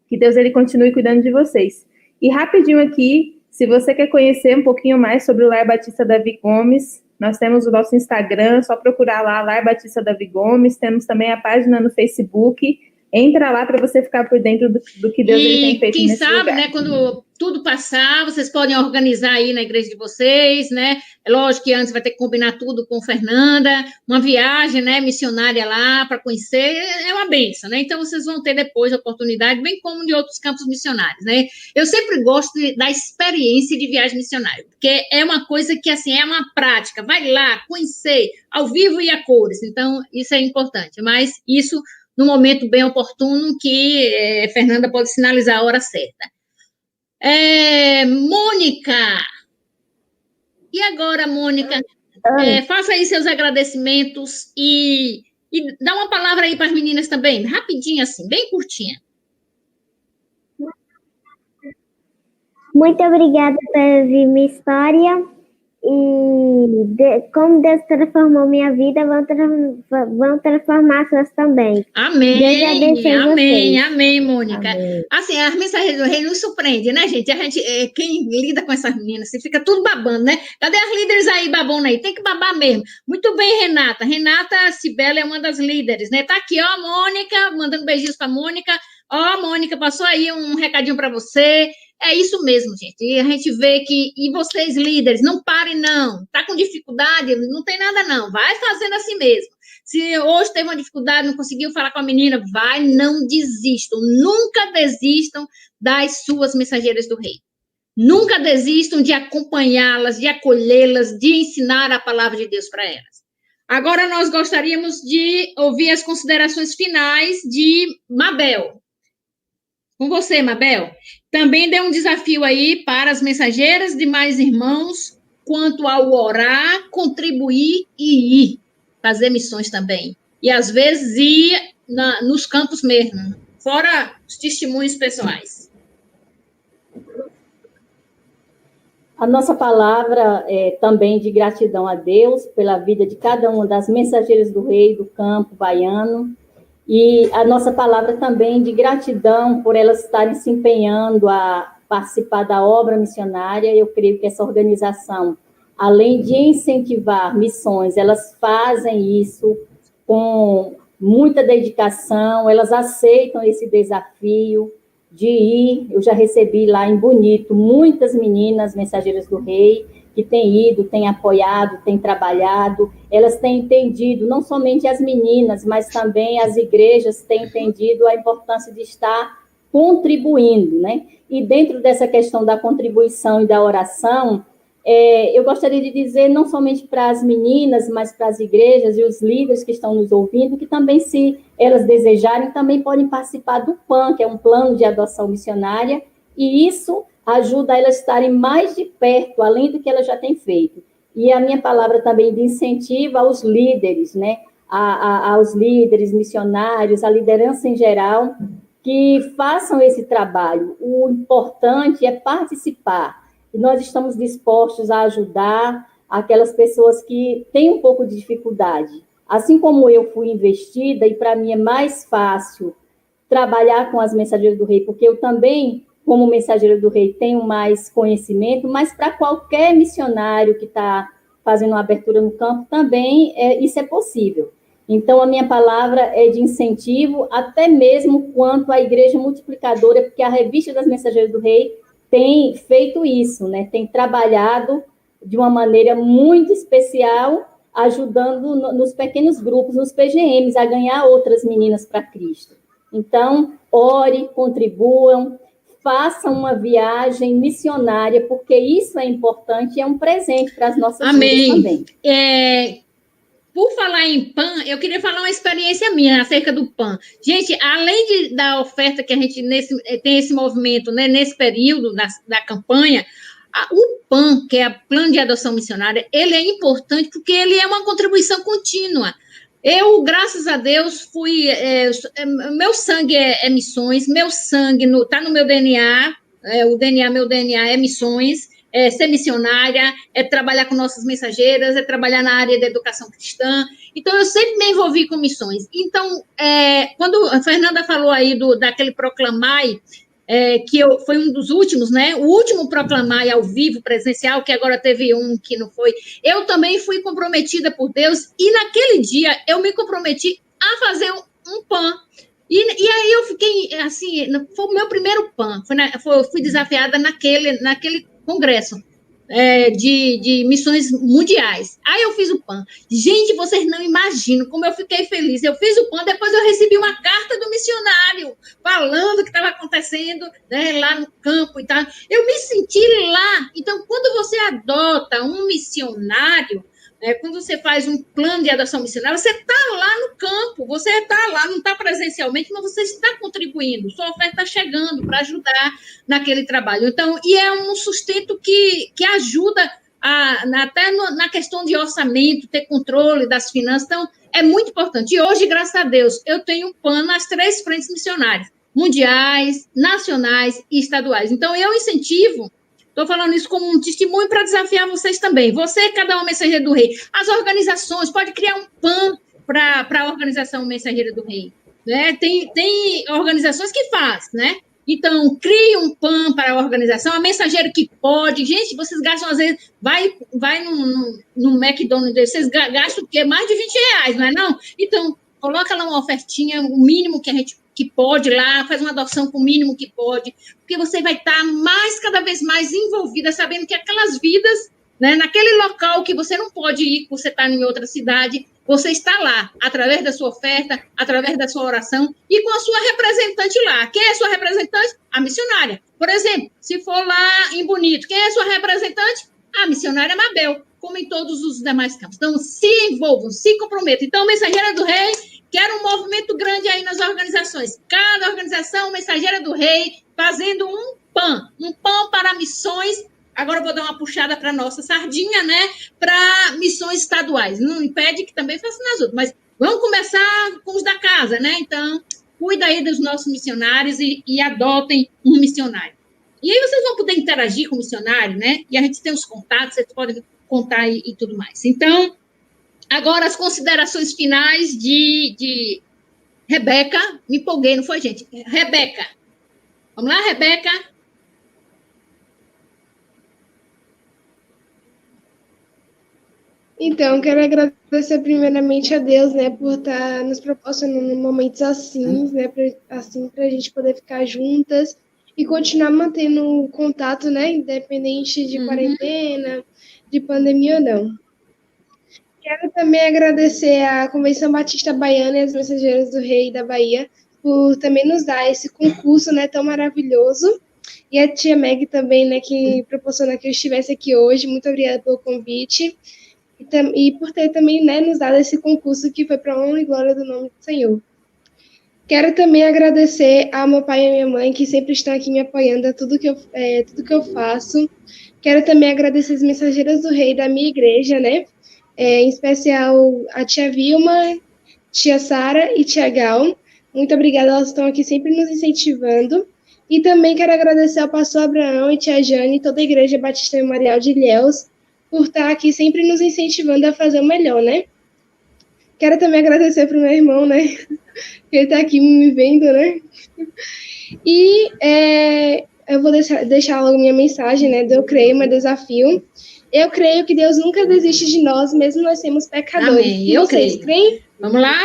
que Deus ele continue cuidando de vocês. E rapidinho aqui, se você quer conhecer um pouquinho mais sobre o Lar Batista Davi Gomes, nós temos o nosso Instagram, só procurar lá, Lar Batista Davi Gomes, temos também a página no Facebook, entra lá para você ficar por dentro do que Deus ele tem feito nesse lugar. E quem sabe, né, quando tudo passar, vocês podem organizar aí na igreja de vocês, né? É lógico que antes vai ter que combinar tudo com Fernanda, uma viagem, né, missionária lá para conhecer, é uma benção, né? Então vocês vão ter depois a oportunidade, bem como de outros campos missionários, né? Eu sempre gosto da experiência de viagem missionária, porque é uma coisa que, assim, é uma prática, vai lá, conhecer, ao vivo e a cores, então isso é importante, mas isso no momento bem oportuno que Fernanda pode sinalizar a hora certa. Mônica, e agora, Mônica, faça aí seus agradecimentos e dá uma palavra aí para as meninas também, rapidinho assim, bem curtinha. Muito obrigada por ouvir minha história e como Deus transformou minha vida, vão transformar suas também. Amém, amém, Mônica. Amém. Assim, as mensagens do Rei nos surpreendem, né, gente? Quem lida com essas meninas, você fica tudo babando, né? Cadê as líderes aí, babando aí? Tem que babar mesmo. Muito bem, Renata. Renata Cibele é uma das líderes, né? Tá aqui, ó, Mônica, mandando beijinhos para Mônica. Ó, Mônica, passou aí um recadinho para você. É isso mesmo, gente. E a gente vê que, e vocês líderes, não parem não, tá com dificuldade, não tem nada não, vai fazendo assim mesmo. Se hoje teve uma dificuldade, não conseguiu falar com a menina, vai, não desistam, nunca desistam das suas mensageiras do rei. Nunca desistam de acompanhá-las, de acolhê-las, de ensinar a palavra de Deus para elas. Agora nós gostaríamos de ouvir as considerações finais de Mabel. Com você, Mabel. Também dê um desafio aí para as mensageiras de mais irmãos quanto ao orar, contribuir e ir fazer missões também. E, às vezes, ir nos campos mesmo, fora os testemunhos pessoais. A nossa palavra é também de gratidão a Deus pela vida de cada uma das mensageiras do rei do campo baiano. E a nossa palavra também de gratidão por elas estarem se empenhando a participar da obra missionária. Eu creio que essa organização, além de incentivar missões, elas fazem isso com muita dedicação, elas aceitam esse desafio de ir. Eu já recebi lá em Bonito muitas meninas mensageiras do rei que têm ido, têm apoiado, têm trabalhado, elas têm entendido, não somente as meninas, mas também as igrejas têm entendido a importância de estar contribuindo, né? E dentro dessa questão da contribuição e da oração, eu gostaria de dizer, não somente para as meninas, mas para as igrejas e os líderes que estão nos ouvindo, que também, se elas desejarem, também podem participar do PAN, que é um plano de adoção missionária, e isso ajuda elas a estarem mais de perto, além do que elas já têm feito. E a minha palavra também de incentivo aos líderes, né? Aos líderes missionários, à liderança em geral, que façam esse trabalho. O importante é participar. E nós estamos dispostos a ajudar aquelas pessoas que têm um pouco de dificuldade. Assim como eu fui investida, e para mim é mais fácil trabalhar com as mensageiras do rei, porque eu também, como mensageira do rei, tenho mais conhecimento, mas para qualquer missionário que está fazendo uma abertura no campo, também isso é possível. Então, a minha palavra é de incentivo, até mesmo quanto à Igreja Multiplicadora, porque a Revista das Mensageiras do Rei tem feito isso, né? Tem trabalhado de uma maneira muito especial, ajudando nos pequenos grupos, nos PGMs, a ganhar outras meninas para Cristo. Então, ore, contribuam, façam uma viagem missionária, porque isso é importante e é um presente para as nossas vidas também. Por falar em PAN, eu queria falar uma experiência minha acerca do PAN. Gente, além da oferta que a gente tem esse movimento, né, nesse período da campanha, o PAN, que é o Plano de Adoção Missionária, ele é importante porque ele é uma contribuição contínua. Eu, graças a Deus, meu sangue é missões, meu sangue está no meu DNA, meu DNA é missões, é ser missionária, é trabalhar com nossas mensageiras, é trabalhar na área da educação cristã. Então, eu sempre me envolvi com missões. Então, quando a Fernanda falou aí daquele Proclamai, foi um dos últimos, né? O último Proclamai ao vivo, presencial, que agora teve um que não foi. Eu também fui comprometida por Deus, e naquele dia eu me comprometi a fazer um PAN. E aí eu fiquei, assim, foi o meu primeiro PAN, fui desafiada naquele congresso de missões mundiais. Aí eu fiz o PAN. Gente, vocês não imaginam como eu fiquei feliz. Eu fiz o PAN, depois eu recebi uma carta do missionário falando o que estava acontecendo, né, lá no campo e tal. Eu me senti lá. Então, quando você adota um missionário, quando você faz um plano de adoção missionária, você está lá no campo, você está lá, não está presencialmente, mas você está contribuindo, sua oferta está chegando para ajudar naquele trabalho. Então, e é um sustento que ajuda até na questão de orçamento, ter controle das finanças. Então, é muito importante. E hoje, graças a Deus, eu tenho um PAN nas 3 frentes missionárias, mundiais, nacionais e estaduais. Então, eu incentivo. Estou falando isso como um testemunho para desafiar vocês também. Você, cada uma mensageira do rei. As organizações, pode criar um PAN para a organização Mensageira do Rei. Né? Tem organizações que fazem, né? Então, crie um PAN para a organização, a mensageira que pode. Gente, vocês gastam, às vezes, vai no McDonald's, vocês gastam o quê? Mais de R$20, não é não? Então, coloca lá uma ofertinha, o mínimo que que pode lá, faz uma adoção com o mínimo que pode, porque você vai estar cada vez mais envolvida, sabendo que aquelas vidas, né, naquele local que você não pode ir, que você está em outra cidade, você está lá, através da sua oferta, através da sua oração, e com a sua representante lá. Quem é a sua representante? A missionária. Por exemplo, se for lá em Bonito, quem é a sua representante? A missionária Mabel, como em todos os demais campos. Então, se envolvam, se comprometam. Então, Mensageira do Rei quer um movimento grande aí nas organizações. Cada organização, Mensageira do Rei, fazendo um pão para missões. Agora eu vou dar uma puxada para a nossa sardinha, né? Para missões estaduais. Não impede que também façam nas outras, mas vamos começar com os da casa, né? Então, cuida aí dos nossos missionários e adotem um missionário. E aí vocês vão poder interagir com o missionário, né? E a gente tem os contatos, vocês podem contar e tudo mais. Então, agora as considerações finais de Rebeca. Me empolguei, não foi, gente? Rebeca. Vamos lá, Rebeca? Então, quero agradecer primeiramente a Deus, né, por estar nos proporcionando momentos assim, né, para a gente poder ficar juntas e continuar mantendo contato, né, independente de quarentena, de pandemia ou não. Quero também agradecer à Convenção Batista Baiana e as Mensageiras do Rei da Bahia por também nos dar esse concurso, né, tão maravilhoso. E a tia Meg também, né, que proporciona que eu estivesse aqui hoje. Muito obrigada pelo convite. E por ter também, né, nos dado esse concurso que foi para a honra e glória do nome do Senhor. Quero também agradecer ao meu pai e à minha mãe, que sempre estão aqui me apoiando a tudo que eu faço. Quero também agradecer as Mensageiras do Rei da minha igreja, né? Em especial a tia Vilma, tia Sara e tia Gal. Muito obrigada, elas estão aqui sempre nos incentivando. E também quero agradecer ao pastor Abraão e tia Jane e toda a Igreja Batista Memorial de Ilhéus, por estar aqui sempre nos incentivando a fazer o melhor, né? Quero também agradecer para o meu irmão, né? Que ele está aqui me vendo, né? E eu vou deixar logo minha mensagem, né? Eu creio, meu desafio. Eu creio que Deus nunca desiste de nós, mesmo nós sermos pecadores. Amém. E vocês creem? Vamos lá?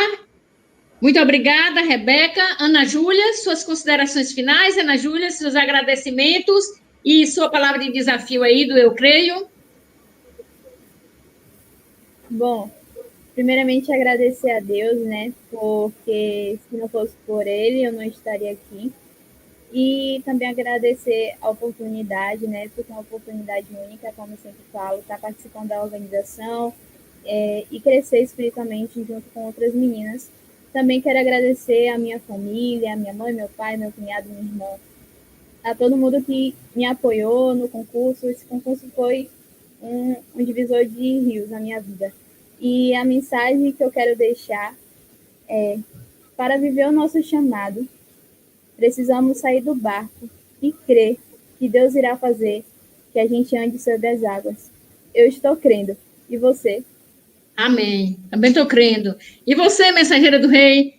Muito obrigada, Rebeca. Ana Júlia, suas considerações finais. Ana Júlia, seus agradecimentos e sua palavra de desafio aí do Eu Creio. Bom, primeiramente agradecer a Deus, né, porque se não fosse por Ele, eu não estaria aqui. E também agradecer a oportunidade, né, porque é uma oportunidade única, como eu sempre falo, estar participando da organização e crescer espiritualmente junto com outras meninas. Também quero agradecer a minha família, a minha mãe, meu pai, meu cunhado, minha irmã, a todo mundo que me apoiou no concurso. Esse concurso foi um divisor de rios na minha vida. E a mensagem que eu quero deixar é: para viver o nosso chamado, precisamos sair do barco e crer que Deus irá fazer que a gente ande sobre as águas. Eu estou crendo. E você? Amém. Também estou crendo. E você, Mensageira do Rei?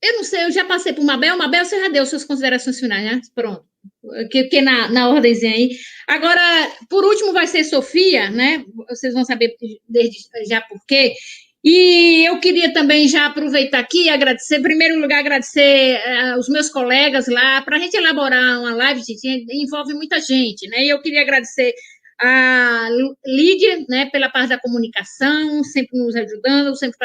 Eu não sei, eu já passei por Mabel. Mabel, você já deu suas considerações finais, né? Pronto. Que na ordemzinha aí. Agora, por último, vai ser Sofia, né? Vocês vão saber desde já por quê. E eu queria também já aproveitar aqui e agradecer, em primeiro lugar, agradecer os meus colegas lá, para a gente elaborar uma live, gente, envolve muita gente, né? E eu queria agradecer a Lídia, né, pela parte da comunicação, sempre nos ajudando, sempre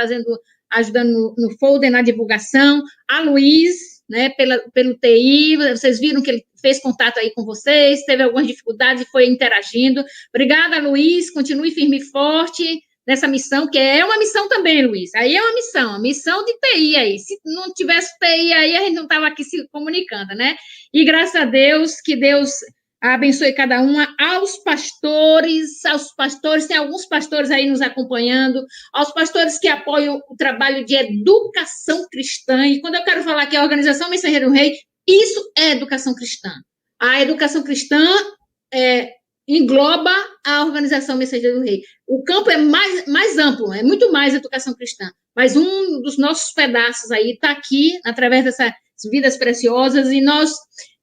ajudando no folder, na divulgação, a Luiz, né, pelo TI, vocês viram que ele fez contato aí com vocês, teve algumas dificuldades e foi interagindo. Obrigada, Luiz, continue firme e forte nessa missão, que é uma missão também, Luiz. Aí é uma missão de TI aí. Se não tivesse TI aí, a gente não estava aqui se comunicando, né? E graças a Deus, que Deus abençoe cada uma. Aos pastores, tem alguns pastores aí nos acompanhando, aos pastores que apoiam o trabalho de educação cristã. E quando eu quero falar que a Organização Mensageira do Rei, isso é educação cristã. A educação cristã engloba a Organização Mensageira do Rei. O campo é mais amplo, é muito mais educação cristã, mas um dos nossos pedaços aí está aqui, através dessas vidas preciosas, e nós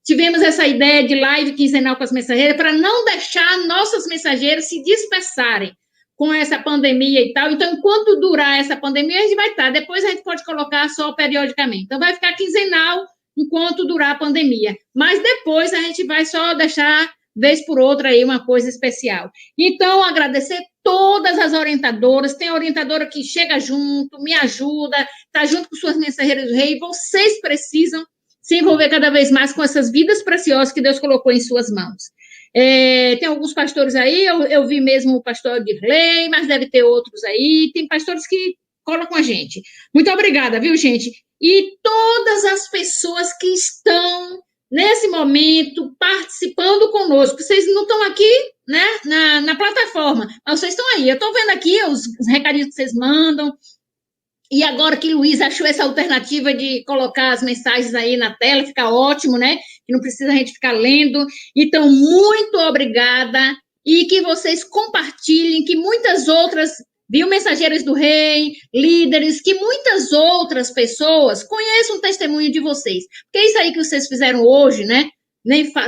tivemos essa ideia de live quinzenal com as mensageiras para não deixar nossas mensageiras se dispersarem, com essa pandemia e tal. Então, enquanto durar essa pandemia, a gente vai estar. Depois a gente pode colocar só periodicamente. Então, vai ficar quinzenal enquanto durar a pandemia. Mas depois a gente vai só deixar, vez por outra, aí uma coisa especial. Então, agradecer todas as orientadoras. Tem orientadora que chega junto, me ajuda, está junto com suas mensageiras do rei. Vocês precisam se envolver cada vez mais com essas vidas preciosas que Deus colocou em suas mãos. Tem alguns pastores aí, eu vi mesmo o pastor Dirley, mas deve ter outros aí, tem pastores que colam com a gente. Muito obrigada, viu, gente? E todas as pessoas que estão, nesse momento, participando conosco, vocês não estão aqui, né, na plataforma, mas vocês estão aí, eu estou vendo aqui os recadinhos que vocês mandam. E agora que Luiz achou essa alternativa de colocar as mensagens aí na tela, fica ótimo, né? Que não precisa a gente ficar lendo. Então, muito obrigada. E que vocês compartilhem, que muitas outras, viu, mensageiras do rei, líderes, que muitas outras pessoas conheçam o testemunho de vocês. Porque é isso aí que vocês fizeram hoje, né?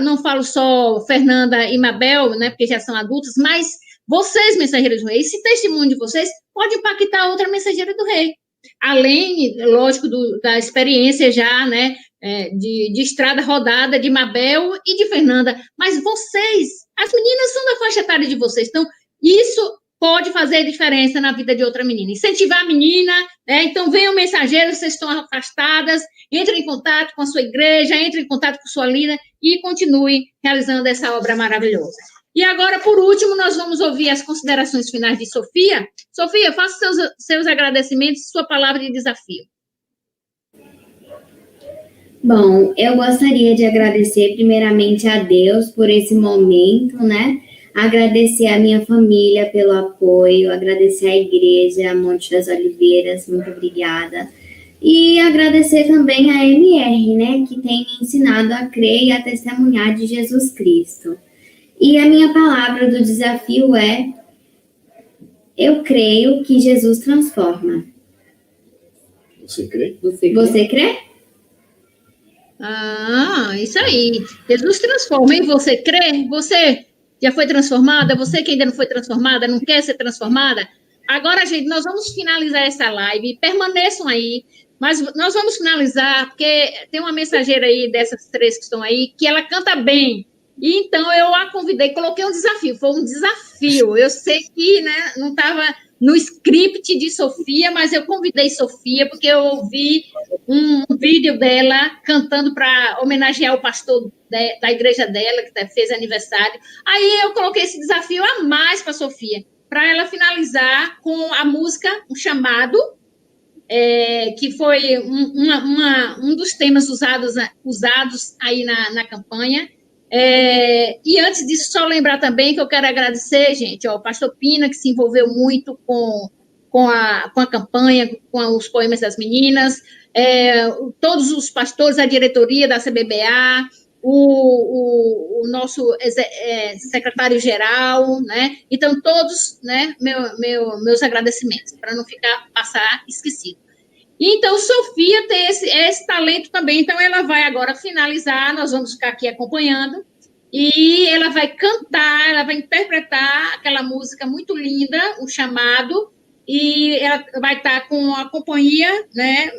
Não falo só Fernanda e Mabel, né? Porque já são adultos, mas vocês, mensageiros do rei, esse testemunho de vocês pode impactar outra mensageira do rei. Além, lógico, da experiência já, né, de estrada rodada de Mabel e de Fernanda, mas vocês, as meninas são da faixa etária de vocês, então isso pode fazer diferença na vida de outra menina, incentivar a menina, né, então venham mensageiros, vocês estão afastadas, entrem em contato com a sua igreja, entrem em contato com sua líder e continue realizando essa obra maravilhosa. E agora, por último, nós vamos ouvir as considerações finais de Sofia. Sofia, faça seus agradecimentos e sua palavra de desafio. Bom, eu gostaria de agradecer primeiramente a Deus por esse momento, né? Agradecer a minha família pelo apoio, agradecer a igreja Monte das Oliveiras, muito obrigada. E agradecer também a MR, né? Que tem me ensinado a crer e a testemunhar de Jesus Cristo. E a minha palavra do desafio é: eu creio que Jesus transforma. Você crê? Você crê? Isso aí. Jesus transforma. E você crê? Você já foi transformada? Você que ainda não foi transformada, não quer ser transformada? Agora, gente, nós vamos finalizar essa live. Permaneçam aí. Mas nós vamos finalizar, porque tem uma mensageira aí dessas três que estão aí, que ela canta bem. E então eu a convidei, coloquei um desafio, foi um desafio. Eu sei que, né, não estava no script de Sofia, mas eu convidei Sofia porque eu ouvi um vídeo dela cantando para homenagear o pastor da igreja dela, que fez aniversário. Aí eu coloquei esse desafio a mais para Sofia, para ela finalizar com a música Um Chamado, que foi um dos temas usados aí na campanha. E antes disso, só lembrar também que eu quero agradecer, gente, o pastor Pina, que se envolveu muito com a campanha, com os poemas das meninas, todos os pastores, a diretoria da CBBA, o nosso secretário-geral, né? Então, todos, né, meus agradecimentos, para não passar esquecido. Então, Sofia tem esse talento também, então ela vai agora finalizar, nós vamos ficar aqui acompanhando, e ela vai cantar, ela vai interpretar aquela música muito linda, O Chamado, e ela vai estar com a companhia, né,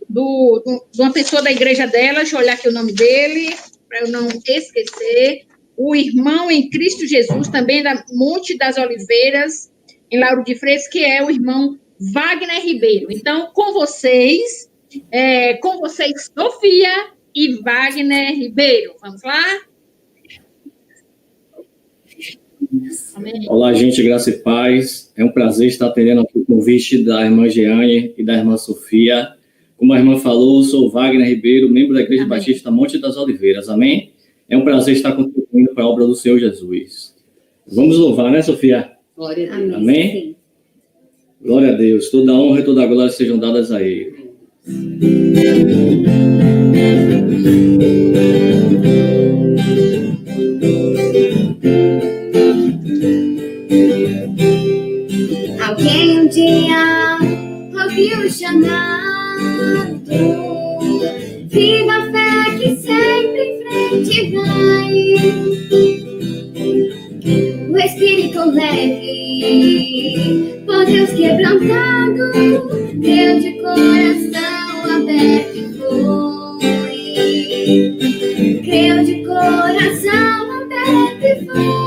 de uma pessoa da igreja dela, deixa eu olhar aqui o nome dele, para eu não esquecer, o irmão em Cristo Jesus, também da Monte das Oliveiras, em Lauro de Freitas, que é o irmão Wagner Ribeiro. Então, com vocês, Sofia e Wagner Ribeiro. Vamos lá? Amém. Olá, gente, graça e paz. É um prazer estar atendendo aqui o convite da irmã Jeane e da irmã Sofia. Como a irmã falou, sou Wagner Ribeiro, membro da Igreja Amém. Batista Monte das Oliveiras. Amém? É um prazer estar contribuindo para a obra do Senhor Jesus. Vamos louvar, né, Sofia? Glória a Deus. Amém? Sim. Glória a Deus. Toda a honra e toda a glória sejam dadas a Ele. Alguém um dia ouviu o chamado, viva a fé que sempre em frente vai. O Espírito ficou leve, por Deus quebrantado, creu de coração aberto e foi. Creu de coração aberto e foi.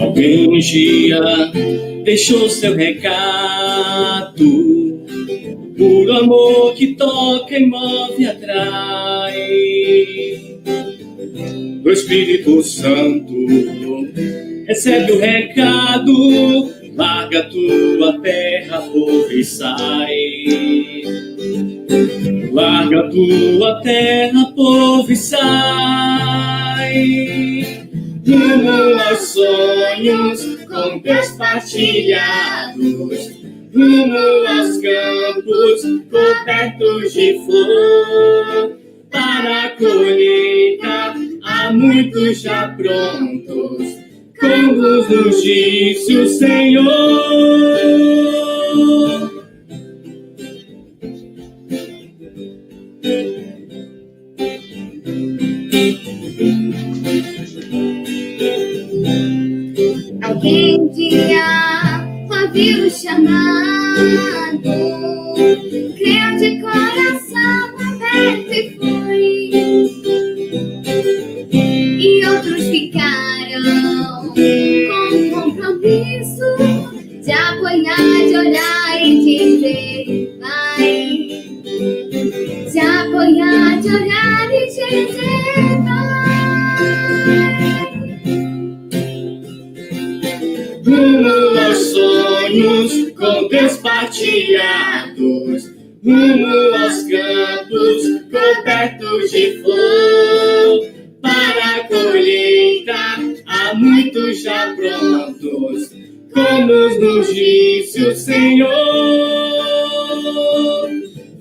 Alguém um dia deixou seu recado, por amor que toca e move atrás. O Espírito Santo recebe o recado, larga tua terra, povo, e sai. Larga tua terra, povo, e sai. Rumo aos sonhos com teus partilhados, rumo aos campos cobertos de flor. Para a colheita há muitos já prontos, como nos disse o Senhor. Alguém um dia ouviu o chamado, creu de coração aberto e foi. E outros ficaram com compromisso de apoiar, de orar e dizer vai. De apoiar, de orar e dizer vai. Rumo aos sonhos com Deus partilhados, rumo aos campos cobertos de flor. Para a colheita há muitos já prontos, como nos disse o Senhor.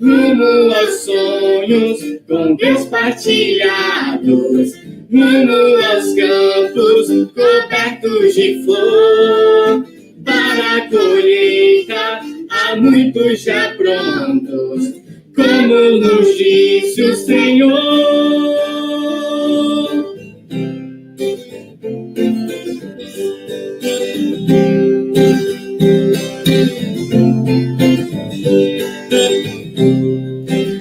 Rumo aos sonhos com Deus partilhados, rumo aos campos cobertos de flor. Para a colheita há muitos já prontos, como nos disse o Senhor.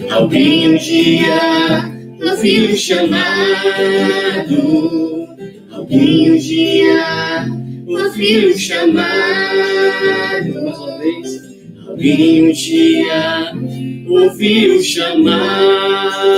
Alguém um dia ouviu o chamado, alguém um dia ouviu o chamado. Mais uma vez. Alguém um dia ouviu o chamado.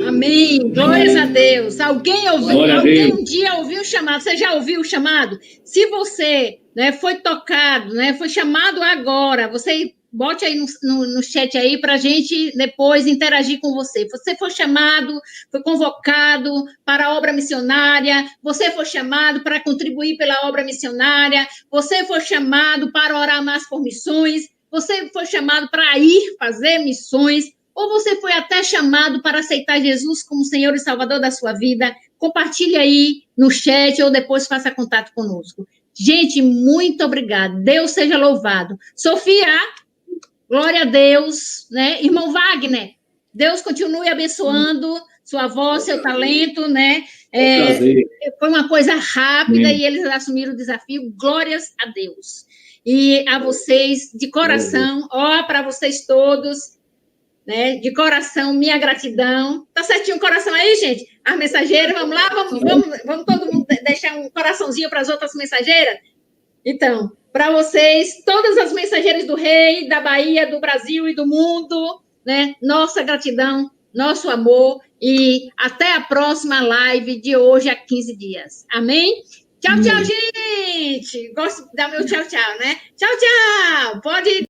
Amém. Glórias a Deus. Alguém um dia ouviu o chamado. Você já ouviu o chamado? Se você, né, foi tocado, né, foi chamado agora, você bote aí no chat aí para a gente depois interagir com você. Você foi chamado, foi convocado para a obra missionária, você foi chamado para contribuir pela obra missionária, você foi chamado para orar mais por missões, você foi chamado para ir fazer missões, ou você foi até chamado para aceitar Jesus como Senhor e Salvador da sua vida. Compartilhe aí no chat ou depois faça contato conosco. Gente, muito obrigada. Deus seja louvado. Sofia, glória a Deus, né? Irmão Wagner, Deus continue abençoando sua voz, seu talento, né? Foi uma coisa rápida e eles assumiram o desafio. Glórias a Deus. E a vocês, de coração, para vocês todos, né? De coração, minha gratidão. Tá certinho o coração aí, gente? As mensageiras, vamos lá? Vamos todo mundo deixar um coraçãozinho para as outras mensageiras? Então, para vocês, todas as mensageiras do Rei, da Bahia, do Brasil e do mundo, né? Nossa gratidão, nosso amor e até a próxima live de hoje a 15 dias. Amém? Tchau, tchau, gente! Gosto de dar meu tchau, tchau, né? Tchau, tchau! Pode